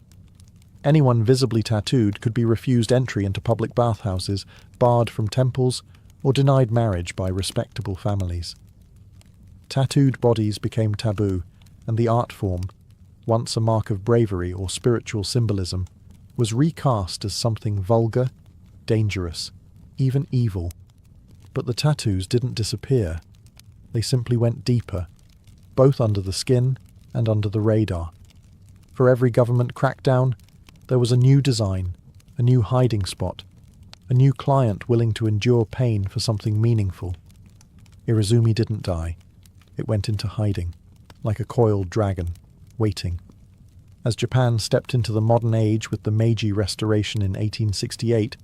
Anyone visibly tattooed could be refused entry into public bathhouses, barred from temples, or denied marriage by respectable families. Tattooed bodies became taboo, and the art form, once a mark of bravery or spiritual symbolism, was recast as something vulgar, dangerous, even evil. But the tattoos didn't disappear. They simply went deeper, both under the skin and under the radar. For every government crackdown, there was a new design, a new hiding spot, a new client willing to endure pain for something meaningful. Irizumi didn't die. It went into hiding, like a coiled dragon, waiting. As Japan stepped into the modern age with the Meiji Restoration in 1868,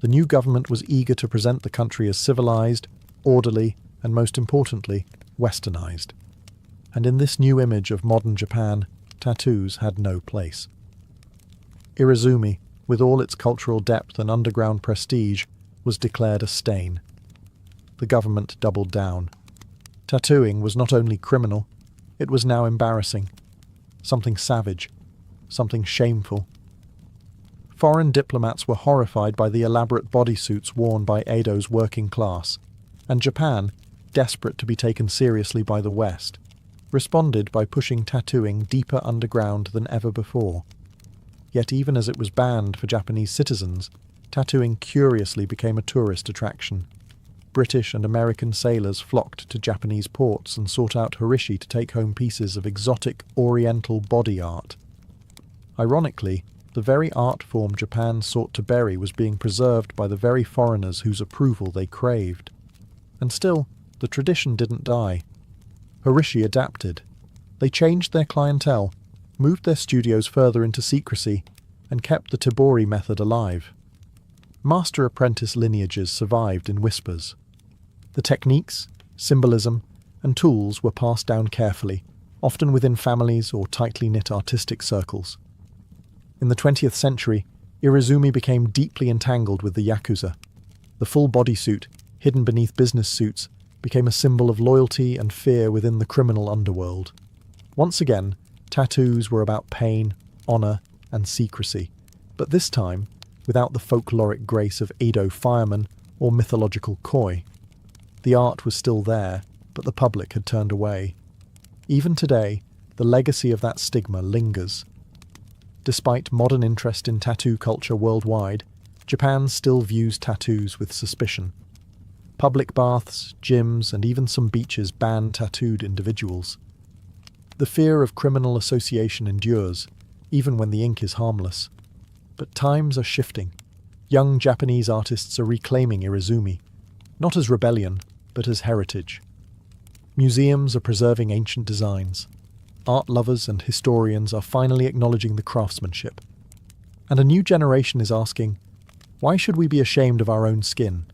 the new government was eager to present the country as civilized, orderly, and most importantly, westernized. And in this new image of modern Japan, tattoos had no place. Irizumi, with all its cultural depth and underground prestige, was declared a stain. The government doubled down. Tattooing was not only criminal, it was now embarrassing. Something savage, something shameful. Foreign diplomats were horrified by the elaborate bodysuits worn by Edo's working class, and Japan, desperate to be taken seriously by the West, responded by pushing tattooing deeper underground than ever before. Yet even as it was banned for Japanese citizens, tattooing curiously became a tourist attraction. British and American sailors flocked to Japanese ports and sought out Horishi to take home pieces of exotic oriental body art. Ironically, the very art form Japan sought to bury was being preserved by the very foreigners whose approval they craved. And still, the tradition didn't die. Horishi adapted. They changed their clientele, moved their studios further into secrecy, and kept the Tibori method alive. Master-apprentice lineages survived in whispers. The techniques, symbolism, and tools were passed down carefully, often within families or tightly knit artistic circles. In the 20th century, Irizumi became deeply entangled with the Yakuza. The full bodysuit, hidden beneath business suits, became a symbol of loyalty and fear within the criminal underworld. Once again, tattoos were about pain, honor, and secrecy, but this time without the folkloric grace of Edo firemen or mythological koi. The art was still there, but the public had turned away. Even today, the legacy of that stigma lingers. Despite modern interest in tattoo culture worldwide, Japan still views tattoos with suspicion. Public baths, gyms, and even some beaches ban tattooed individuals. The fear of criminal association endures, even when the ink is harmless. But times are shifting. Young Japanese artists are reclaiming Irizumi, not as rebellion, but as heritage. Museums are preserving ancient designs. Art lovers and historians are finally acknowledging the craftsmanship. And a new generation is asking, why should we be ashamed of our own skin?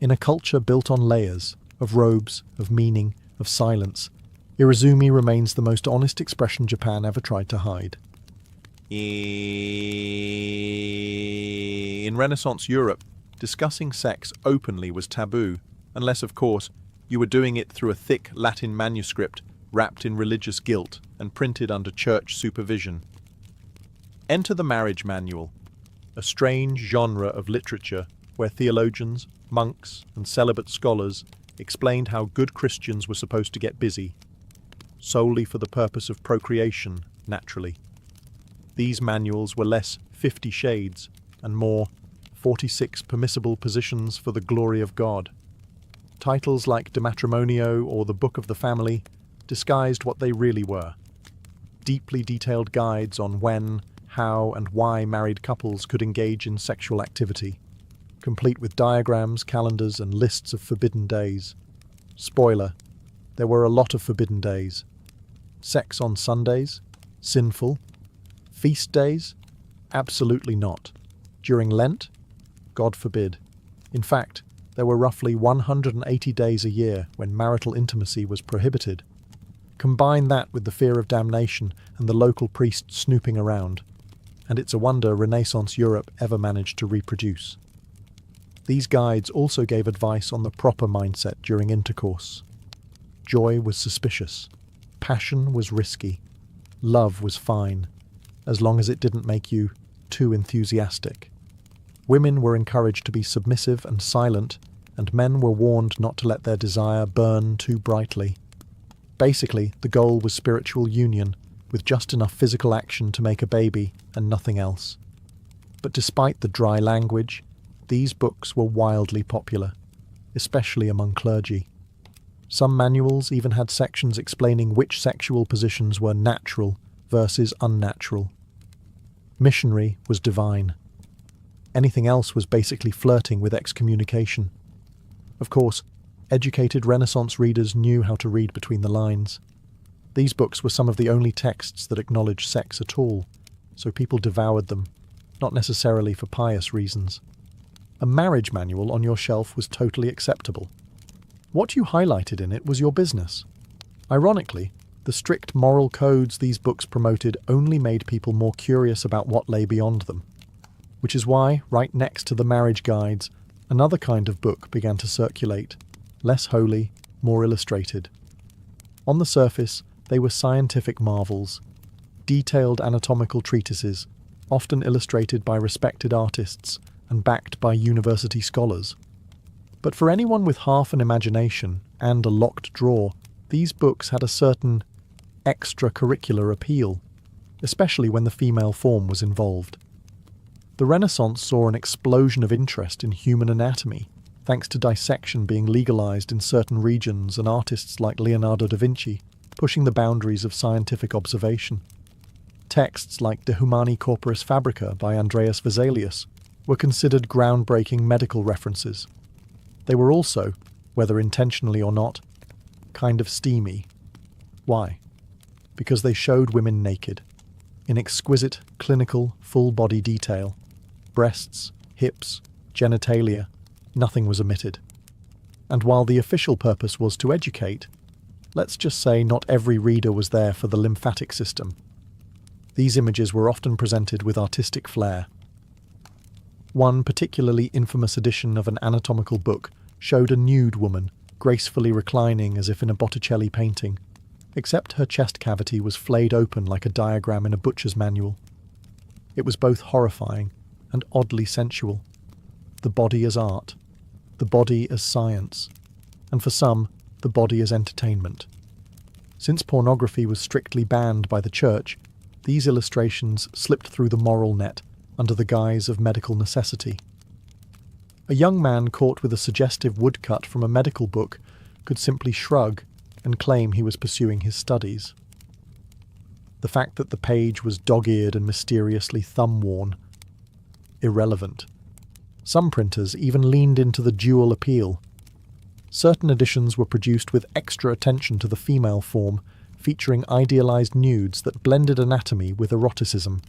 In a culture built on layers, of robes, of meaning, of silence, Irizumi remains the most honest expression Japan ever tried to hide. In Renaissance Europe, discussing sex openly was taboo, unless, of course, you were doing it through a thick Latin manuscript wrapped in religious guilt and printed under church supervision. Enter the marriage manual, a strange genre of literature where theologians, monks, and celibate scholars explained how good Christians were supposed to get busy, solely for the purpose of procreation, naturally. These manuals were less 50 Shades and more 46 permissible positions for the glory of God. Titles like De Matrimonio or The Book of the Family disguised what they really were. Deeply detailed guides on when, how, and why married couples could engage in sexual activity, complete with diagrams, calendars, and lists of forbidden days. Spoiler, there were a lot of forbidden days. Sex on Sundays? Sinful. Feast days? Absolutely not. During Lent? God forbid. In fact, there were roughly 180 days a year when marital intimacy was prohibited. Combine that with the fear of damnation and the local priest snooping around, and it's a wonder Renaissance Europe ever managed to reproduce. These guides also gave advice on the proper mindset during intercourse. Joy was suspicious. Passion was risky. Love was fine, as long as it didn't make you too enthusiastic. Women were encouraged to be submissive and silent, and men were warned not to let their desire burn too brightly. Basically, the goal was spiritual union, with just enough physical action to make a baby and nothing else. But despite the dry language, these books were wildly popular, especially among clergy. Some manuals even had sections explaining which sexual positions were natural versus unnatural. Missionary was divine. Anything else was basically flirting with excommunication. Of course, educated Renaissance readers knew how to read between the lines. These books were some of the only texts that acknowledged sex at all, so people devoured them, not necessarily for pious reasons. A marriage manual on your shelf was totally acceptable. What you highlighted in it was your business. Ironically, the strict moral codes these books promoted only made people more curious about what lay beyond them. Which is why, right next to the marriage guides, another kind of book began to circulate, less holy, more illustrated. On the surface, they were scientific marvels, detailed anatomical treatises, often illustrated by respected artists and backed by university scholars. But for anyone with half an imagination and a locked drawer, these books had a certain extracurricular appeal, especially when the female form was involved. The Renaissance saw an explosion of interest in human anatomy, thanks to dissection being legalized in certain regions and artists like Leonardo da Vinci pushing the boundaries of scientific observation. Texts like De Humani Corporis Fabrica by Andreas Vesalius were considered groundbreaking medical references. They were also, whether intentionally or not, kind of steamy. Why? Because they showed women naked, in exquisite, clinical, full-body detail. Breasts, hips, genitalia, nothing was omitted. And while the official purpose was to educate, let's just say not every reader was there for the lymphatic system. These images were often presented with artistic flair. One particularly infamous edition of an anatomical book showed a nude woman gracefully reclining as if in a Botticelli painting, except her chest cavity was flayed open like a diagram in a butcher's manual. It was both horrifying and oddly sensual. The body as art, the body as science, and for some, the body as entertainment. Since pornography was strictly banned by the church, these illustrations slipped through the moral net under the guise of medical necessity. A young man caught with a suggestive woodcut from a medical book could simply shrug and claim he was pursuing his studies. The fact that the page was dog-eared and mysteriously thumb-worn, irrelevant. Some printers even leaned into the dual appeal. Certain editions were produced with extra attention to the female form, featuring idealized nudes that blended anatomy with eroticism.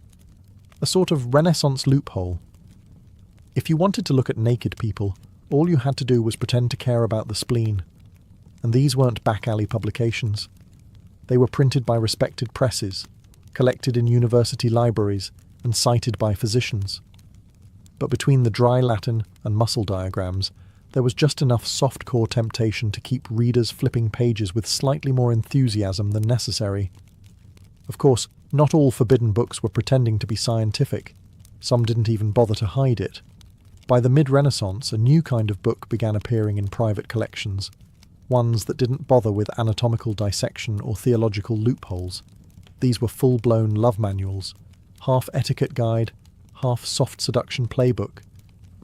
A sort of Renaissance loophole. If you wanted to look at naked people, all you had to do was pretend to care about the spleen. And these weren't back-alley publications. They were printed by respected presses, collected in university libraries, and cited by physicians. But between the dry Latin and muscle diagrams, there was just enough soft-core temptation to keep readers flipping pages with slightly more enthusiasm than necessary. Of course, not all forbidden books were pretending to be scientific. Some didn't even bother to hide it. By the mid-Renaissance, a new kind of book began appearing in private collections, ones that didn't bother with anatomical dissection or theological loopholes. These were full-blown love manuals, half etiquette guide, half soft seduction playbook.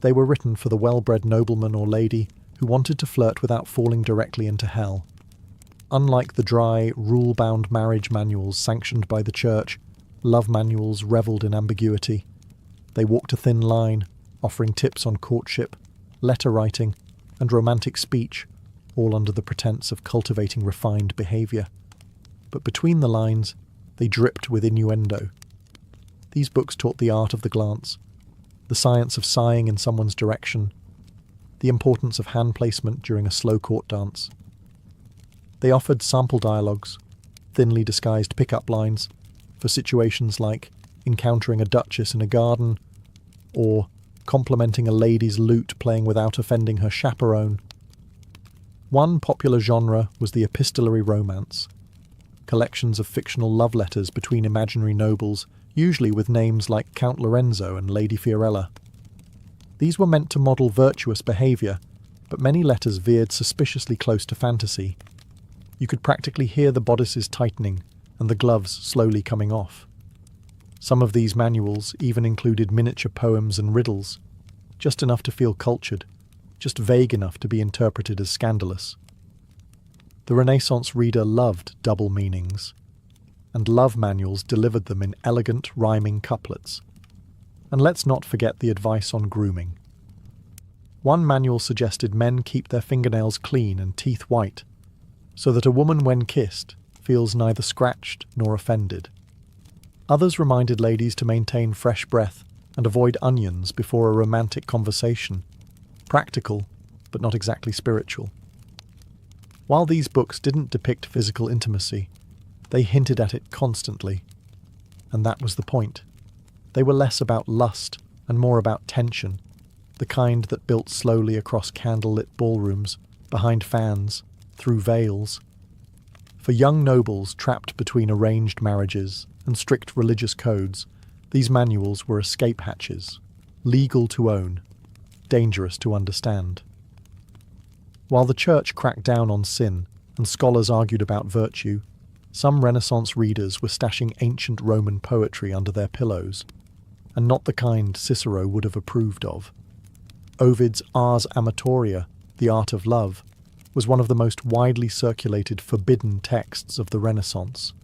They were written for the well-bred nobleman or lady who wanted to flirt without falling directly into hell. Unlike the dry, rule-bound marriage manuals sanctioned by the church, love manuals revelled in ambiguity. They walked a thin line, offering tips on courtship, letter writing, and romantic speech, all under the pretense of cultivating refined behaviour. But between the lines, they dripped with innuendo. These books taught the art of the glance, the science of sighing in someone's direction, the importance of hand placement during a slow court dance. They offered sample dialogues, thinly disguised pick-up lines, for situations like encountering a duchess in a garden, or complimenting a lady's lute playing without offending her chaperone. One popular genre was the epistolary romance, collections of fictional love letters between imaginary nobles, usually with names like Count Lorenzo and Lady Fiorella. These were meant to model virtuous behaviour, but many letters veered suspiciously close to fantasy. You could practically hear the bodices tightening and the gloves slowly coming off. Some of these manuals even included miniature poems and riddles, just enough to feel cultured, just vague enough to be interpreted as scandalous. The Renaissance reader loved double meanings, and love manuals delivered them in elegant, rhyming couplets. And let's not forget the advice on grooming. One manual suggested men keep their fingernails clean and teeth white, so that a woman when kissed feels neither scratched nor offended. Others reminded ladies to maintain fresh breath and avoid onions before a romantic conversation. Practical, but not exactly spiritual. While these books didn't depict physical intimacy, they hinted at it constantly. And that was the point. They were less about lust and more about tension, the kind that built slowly across candlelit ballrooms, behind fans, through veils. For young nobles trapped between arranged marriages and strict religious codes, these manuals were escape hatches, legal to own, dangerous to understand. While the church cracked down on sin and scholars argued about virtue, some Renaissance readers were stashing ancient Roman poetry under their pillows, and not the kind Cicero would have approved of. Ovid's Ars Amatoria, The Art of Love, was one of the most widely circulated forbidden texts of the Renaissance.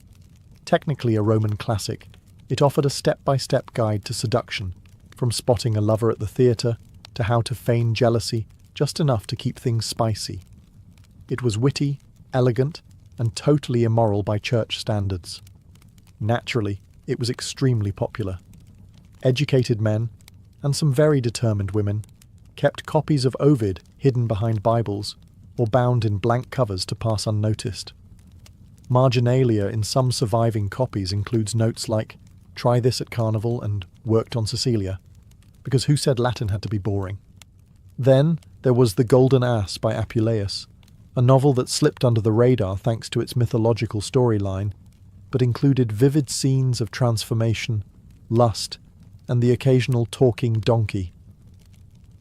Technically a Roman classic, it offered a step-by-step guide to seduction, from spotting a lover at the theatre to how to feign jealousy just enough to keep things spicy. It was witty, elegant, and totally immoral by church standards. Naturally, it was extremely popular. Educated men, and some very determined women, kept copies of Ovid hidden behind Bibles or bound in blank covers to pass unnoticed. Marginalia in some surviving copies includes notes like, "Try this at Carnival" and "Worked on Cecilia," because who said Latin had to be boring? Then there was The Golden Ass by Apuleius, a novel that slipped under the radar thanks to its mythological storyline, but included vivid scenes of transformation, lust, and the occasional talking donkey.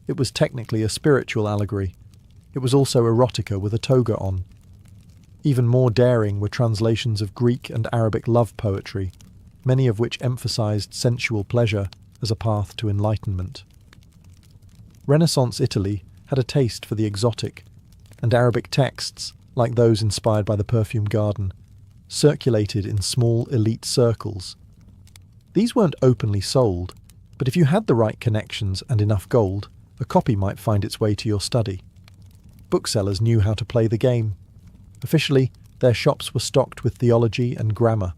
It was technically a spiritual allegory. It was also erotica with a toga on. Even more daring were translations of Greek and Arabic love poetry, many of which emphasized sensual pleasure as a path to enlightenment. Renaissance Italy had a taste for the exotic, and Arabic texts, like those inspired by the Perfume Garden, circulated in small elite circles. These weren't openly sold, but if you had the right connections and enough gold, a copy might find its way to your study. Booksellers knew how to play the game. Officially, their shops were stocked with theology and grammar.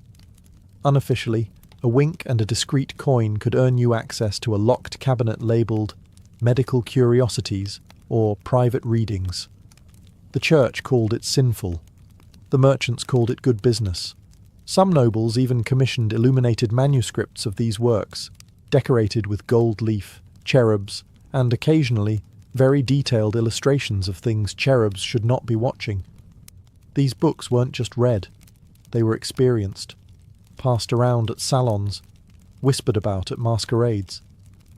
Unofficially, a wink and a discreet coin could earn you access to a locked cabinet labelled Medical Curiosities or Private Readings. The church called it sinful. The merchants called it good business. Some nobles even commissioned illuminated manuscripts of these works, decorated with gold leaf, cherubs, and occasionally very detailed illustrations of things cherubs should not be watching. These books weren't just read, they were experienced, passed around at salons, whispered about at masquerades,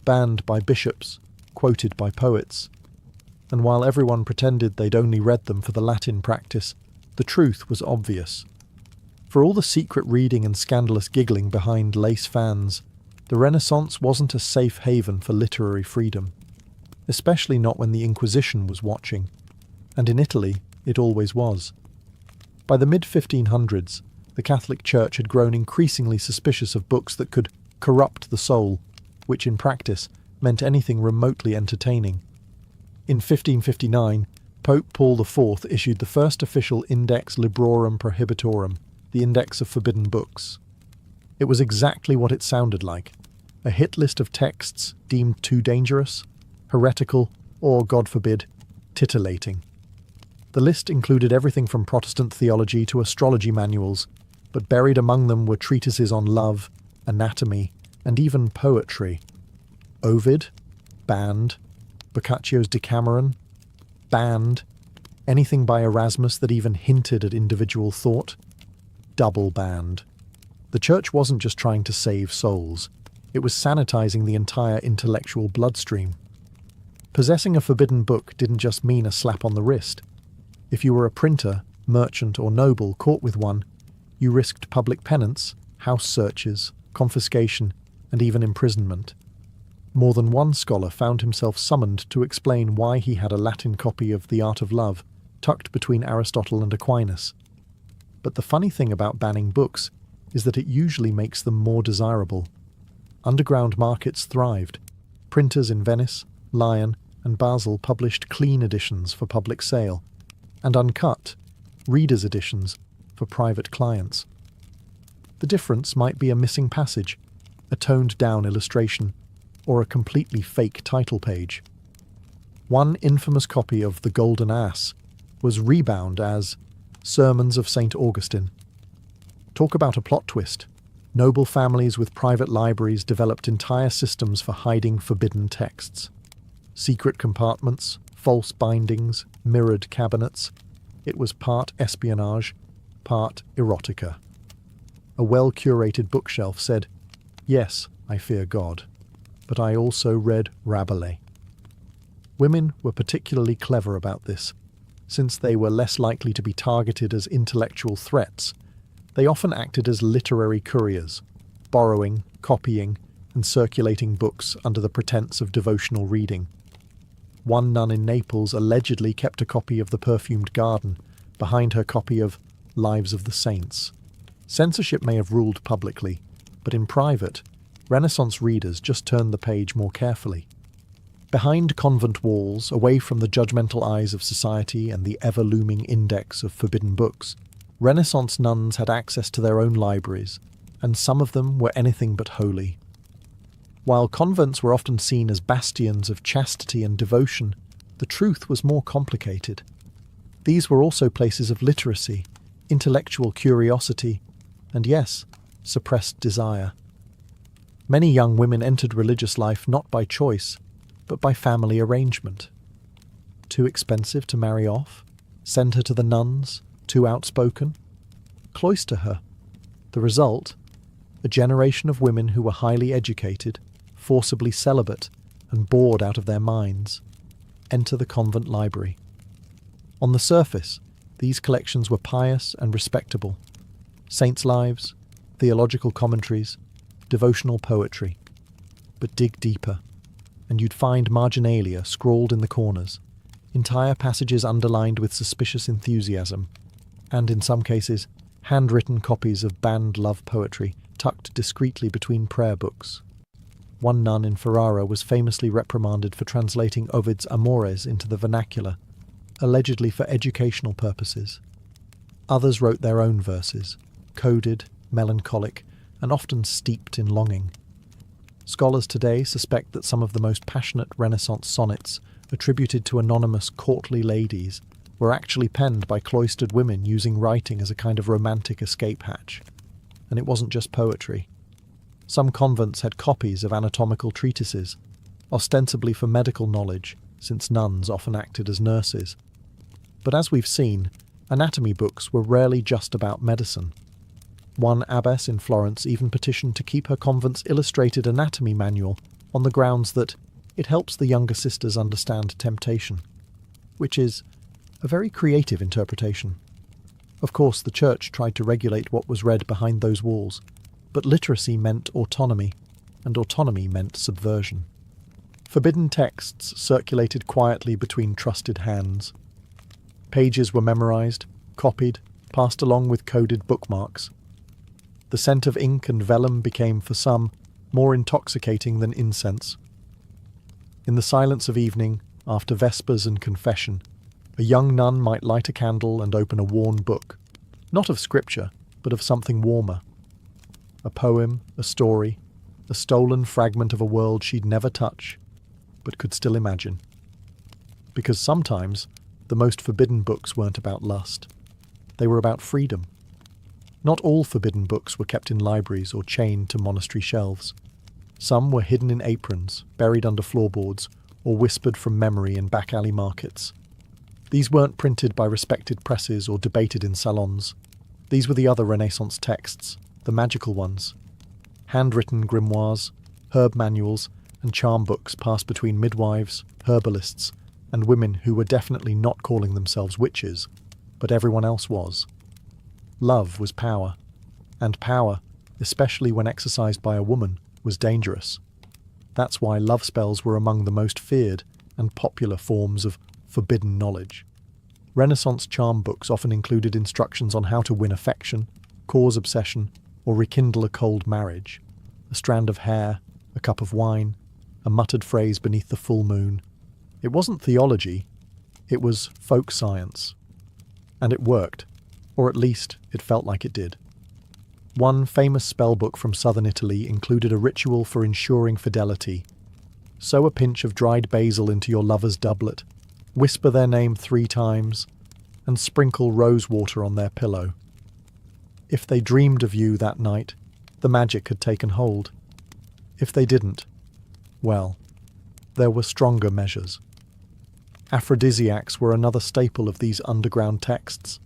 banned by bishops, quoted by poets. And while everyone pretended they'd only read them for the Latin practice, the truth was obvious. For all the secret reading and scandalous giggling behind lace fans, the Renaissance wasn't a safe haven for literary freedom, especially not when the Inquisition was watching, and in Italy it always was. By the mid-1500s, the Catholic Church had grown increasingly suspicious of books that could corrupt the soul, which in practice meant anything remotely entertaining. In 1559, Pope Paul IV issued the first official Index Librorum Prohibitorum, the Index of Forbidden Books. It was exactly what it sounded like, a hit list of texts deemed too dangerous, heretical, or, God forbid, titillating. The list included everything from Protestant theology to astrology manuals, but buried among them were treatises on love, anatomy, and even poetry. Ovid, banned. Boccaccio's Decameron, banned. Anything by Erasmus that even hinted at individual thought, double banned. The church wasn't just trying to save souls, it was sanitizing the entire intellectual bloodstream. Possessing a forbidden book didn't just mean a slap on the wrist. If you were a printer, merchant, or noble caught with one, you risked public penance, house searches, confiscation, and even imprisonment. More than one scholar found himself summoned to explain why he had a Latin copy of The Art of Love tucked between Aristotle and Aquinas. But the funny thing about banning books is that it usually makes them more desirable. Underground markets thrived. Printers in Venice, Lyon, and Basel published clean editions for public sale, and uncut, readers' editions for private clients. The difference might be a missing passage, a toned-down illustration, or a completely fake title page. One infamous copy of The Golden Ass was rebound as Sermons of St. Augustine. Talk about a plot twist. Noble families with private libraries developed entire systems for hiding forbidden texts. Secret compartments, false bindings, mirrored cabinets. It was part espionage, part erotica. A well-curated bookshelf said, "Yes, I fear God, but I also read Rabelais." Women were particularly clever about this. Since they were less likely to be targeted as intellectual threats, they often acted as literary couriers, borrowing, copying, and circulating books under the pretense of devotional reading. One nun in Naples allegedly kept a copy of The Perfumed Garden behind her copy of Lives of the Saints. Censorship may have ruled publicly, but in private, Renaissance readers just turned the page more carefully. Behind convent walls, away from the judgmental eyes of society and the ever-looming index of forbidden books, Renaissance nuns had access to their own libraries, and some of them were anything but holy. While convents were often seen as bastions of chastity and devotion, the truth was more complicated. These were also places of literacy, intellectual curiosity, and yes, suppressed desire. Many young women entered religious life not by choice, but by family arrangement. Too expensive to marry off? Send her to the nuns? Too outspoken? Cloister her. The result? A generation of women who were highly educated, forcibly celibate, and bored out of their minds. Enter the convent library. On the surface, these collections were pious and respectable. Saints' lives, theological commentaries, devotional poetry. But dig deeper, and you'd find marginalia scrawled in the corners, entire passages underlined with suspicious enthusiasm, and in some cases, handwritten copies of banned love poetry tucked discreetly between prayer books. One nun in Ferrara was famously reprimanded for translating Ovid's Amores into the vernacular, allegedly for educational purposes. Others wrote their own verses, coded, melancholic, and often steeped in longing. Scholars today suspect that some of the most passionate Renaissance sonnets, attributed to anonymous courtly ladies, were actually penned by cloistered women using writing as a kind of romantic escape hatch. And it wasn't just poetry. Some convents had copies of anatomical treatises, ostensibly for medical knowledge, since nuns often acted as nurses. But as we've seen, anatomy books were rarely just about medicine. One abbess in Florence even petitioned to keep her convent's illustrated anatomy manual on the grounds that it helps the younger sisters understand temptation, which is a very creative interpretation. Of course, the church tried to regulate what was read behind those walls, but literacy meant autonomy, and autonomy meant subversion. Forbidden texts circulated quietly between trusted hands. Pages were memorized, copied, passed along with coded bookmarks. The scent of ink and vellum became, for some, more intoxicating than incense. In the silence of evening, after vespers and confession, a young nun might light a candle and open a worn book, not of scripture, but of something warmer. A poem, a story, a stolen fragment of a world she'd never touch, but could still imagine. Because sometimes, the most forbidden books weren't about lust. They were about freedom. Not all forbidden books were kept in libraries or chained to monastery shelves. Some were hidden in aprons, buried under floorboards, or whispered from memory in back-alley markets. These weren't printed by respected presses or debated in salons. These were the other Renaissance texts, the magical ones. Handwritten grimoires, herb manuals, and charm books passed between midwives, herbalists, and women who were definitely not calling themselves witches, but everyone else was. Love was power, and power, especially when exercised by a woman, was dangerous. That's why love spells were among the most feared and popular forms of forbidden knowledge. Renaissance charm books often included instructions on how to win affection, cause obsession, or rekindle a cold marriage. A strand of hair, a cup of wine, a muttered phrase beneath the full moon. It wasn't theology, it was folk science. And it worked, or at least it felt like it did. One famous spellbook from southern Italy included a ritual for ensuring fidelity. Sew a pinch of dried basil into your lover's doublet, whisper their name 3 times, and sprinkle rose water on their pillow. If they dreamed of you that night, the magic had taken hold. If they didn't, well, there were stronger measures. Aphrodisiacs were another staple of these underground texts.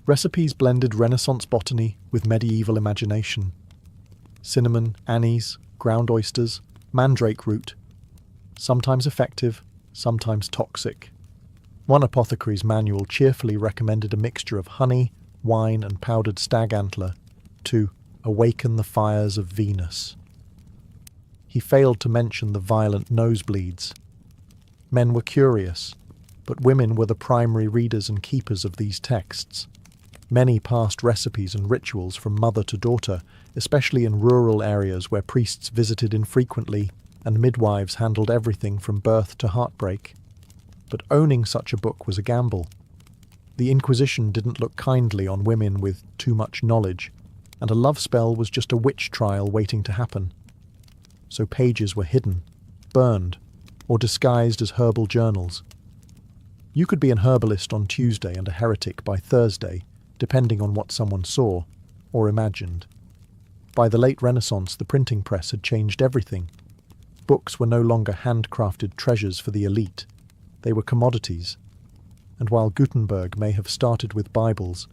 Recipes blended Renaissance botany with medieval imagination. Cinnamon, anise, ground oysters, mandrake root. Sometimes effective, sometimes toxic. One apothecary's manual cheerfully recommended a mixture of honey, wine, and powdered stag antler to awaken the fires of Venus. He failed to mention the violent nosebleeds. Men were curious, but women were the primary readers and keepers of these texts. Many passed recipes and rituals from mother to daughter, especially in rural areas where priests visited infrequently and midwives handled everything from birth to heartbreak. But owning such a book was a gamble. The Inquisition didn't look kindly on women with too much knowledge, and a love spell was just a witch trial waiting to happen. So pages were hidden, burned, or disguised as herbal journals. You could be an herbalist on Tuesday and a heretic by Thursday, depending on what someone saw or imagined. By the late Renaissance, the printing press had changed everything. Books were no longer handcrafted treasures for the elite. They were commodities. And while Gutenberg may have started with Bibles,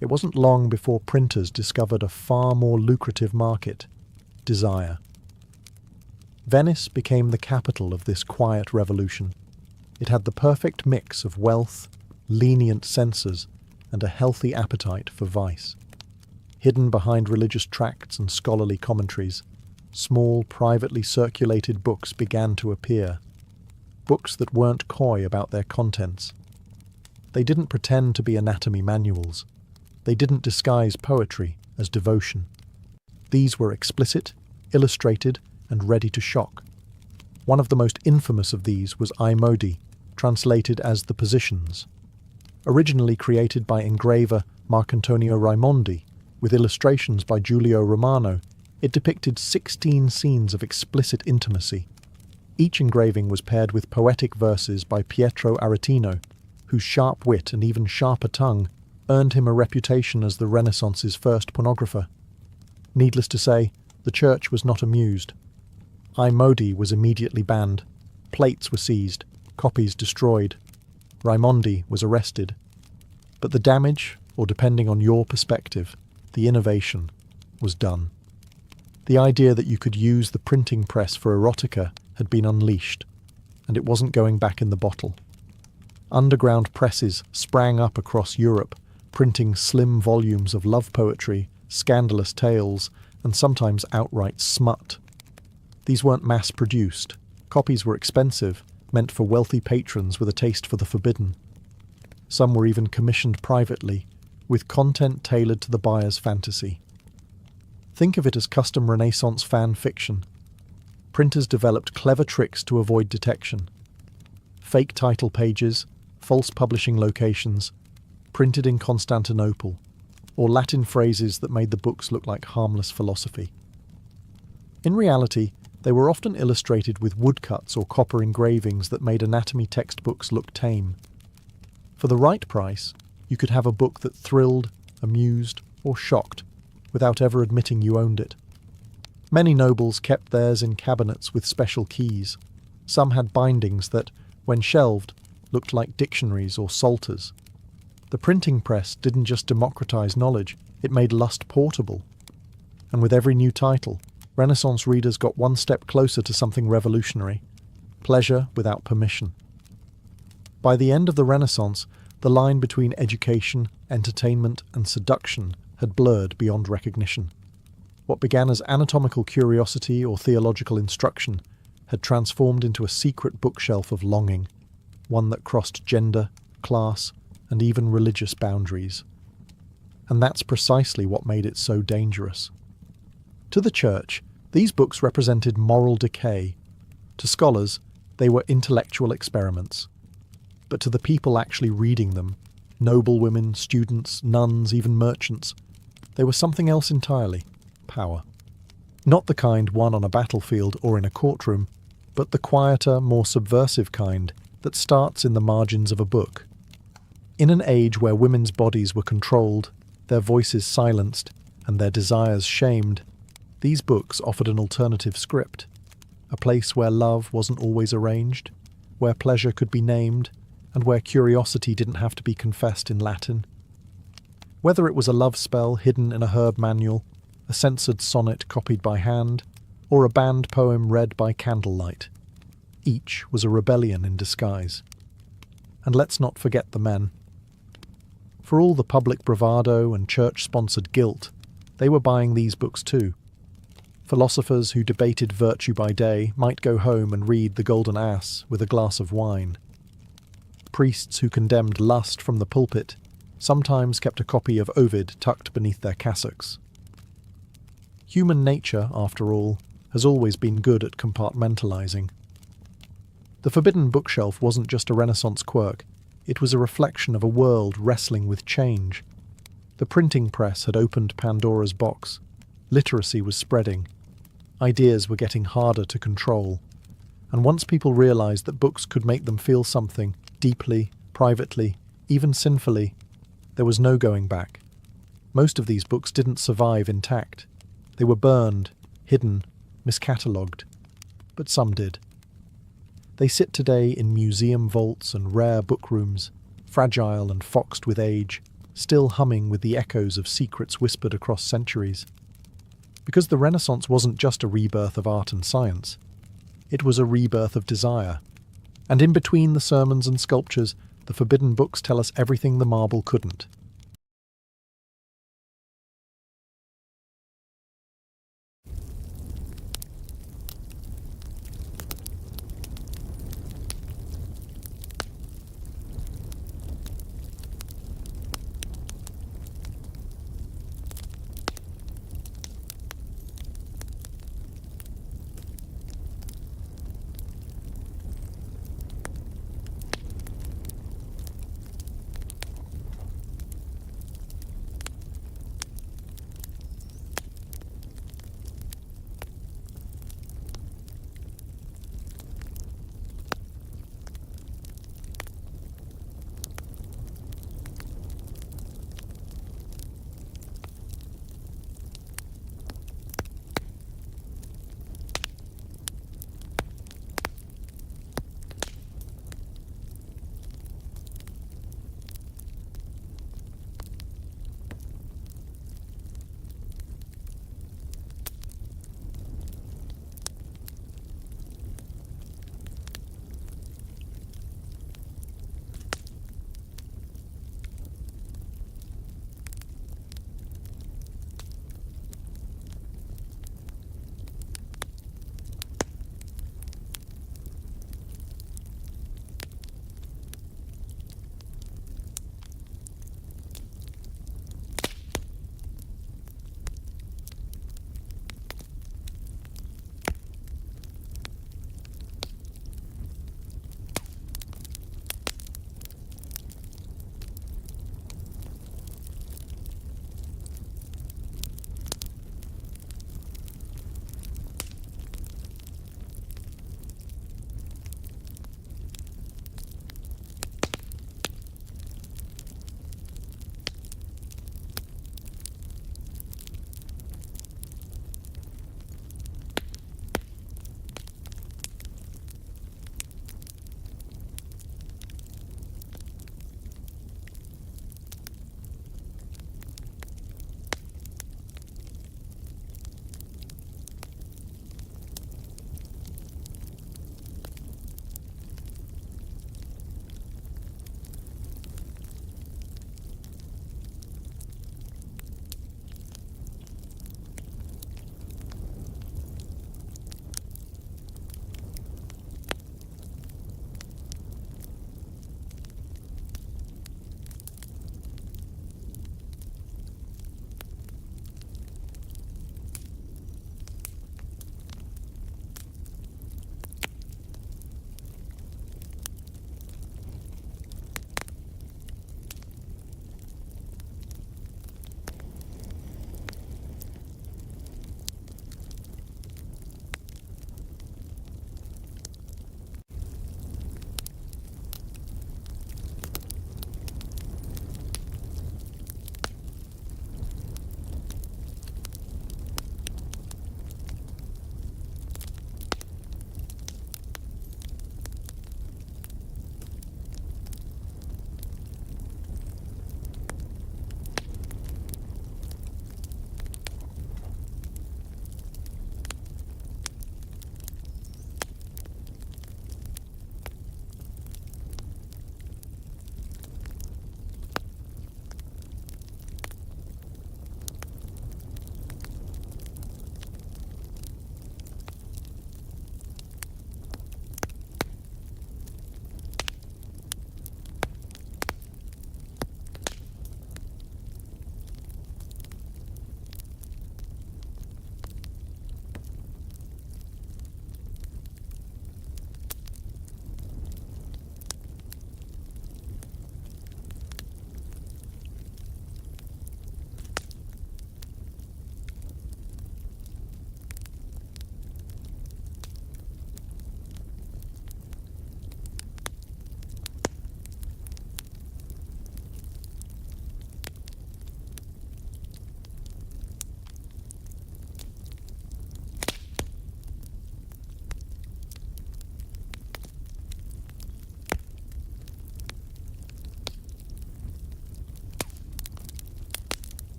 it wasn't long before printers discovered a far more lucrative market: desire. Venice became the capital of this quiet revolution. It had the perfect mix of wealth, lenient censors, and a healthy appetite for vice. Hidden behind religious tracts and scholarly commentaries, small, privately circulated books began to appear. Books that weren't coy about their contents. They didn't pretend to be anatomy manuals. They didn't disguise poetry as devotion. These were explicit, illustrated, and ready to shock. One of the most infamous of these was I Modi, translated as The Positions. Originally created by engraver Marcantonio Raimondi, with illustrations by Giulio Romano, it depicted 16 scenes of explicit intimacy. Each engraving was paired with poetic verses by Pietro Aretino, whose sharp wit and even sharper tongue earned him a reputation as the Renaissance's first pornographer. Needless to say, the church was not amused. I Modi was immediately banned. Plates were seized, copies destroyed. Raimondi was arrested. But the damage, or depending on your perspective, the innovation, was done. The idea that you could use the printing press for erotica had been unleashed, and it wasn't going back in the bottle. Underground presses sprang up across Europe, printing slim volumes of love poetry, scandalous tales, and sometimes outright smut. These weren't mass-produced. Copies were expensive, meant for wealthy patrons with a taste for the forbidden. Some were even commissioned privately, with content tailored to the buyer's fantasy. Think of it as custom Renaissance fan fiction. Printers developed clever tricks to avoid detection. Fake title pages, false publishing locations, printed in Constantinople, or Latin phrases that made the books look like harmless philosophy. In reality, they were often illustrated with woodcuts or copper engravings that made anatomy textbooks look tame. For the right price, you could have a book that thrilled, amused, or shocked, without ever admitting you owned it. Many nobles kept theirs in cabinets with special keys. Some had bindings that, when shelved, looked like dictionaries or psalters. The printing press didn't just democratize knowledge, it made lust portable. And with every new title, Renaissance readers got one step closer to something revolutionary: pleasure without permission. By the end of the Renaissance, the line between education, entertainment, and seduction had blurred beyond recognition. What began as anatomical curiosity or theological instruction had transformed into a secret bookshelf of longing, one that crossed gender, class, and even religious boundaries. And that's precisely what made it so dangerous. To the church, these books represented moral decay. To scholars, they were intellectual experiments. But to the people actually reading them, noblewomen, students, nuns, even merchants, they were something else entirely: power. Not the kind won on a battlefield or in a courtroom, but the quieter, more subversive kind that starts in the margins of a book. In an age where women's bodies were controlled, their voices silenced, and their desires shamed, these books offered an alternative script, a place where love wasn't always arranged, where pleasure could be named, and where curiosity didn't have to be confessed in Latin. Whether it was a love spell hidden in a herb manual, a censored sonnet copied by hand, or a banned poem read by candlelight, each was a rebellion in disguise. And let's not forget the men. For all the public bravado and church-sponsored guilt, they were buying these books too. Philosophers who debated virtue by day might go home and read The Golden Ass with a glass of wine. Priests who condemned lust from the pulpit sometimes kept a copy of Ovid tucked beneath their cassocks. Human nature, after all, has always been good at compartmentalizing. The forbidden bookshelf wasn't just a Renaissance quirk, it was a reflection of a world wrestling with change. The printing press had opened Pandora's box. Literacy was spreading. Ideas were getting harder to control. And once people realized that books could make them feel something, deeply, privately, even sinfully, there was no going back. Most of these books didn't survive intact. They were burned, hidden, miscatalogued. But some did. They sit today in museum vaults and rare bookrooms, fragile and foxed with age, still humming with the echoes of secrets whispered across centuries. Because the Renaissance wasn't just a rebirth of art and science. It was a rebirth of desire. And in between the sermons and sculptures, the forbidden books tell us everything the marble couldn't.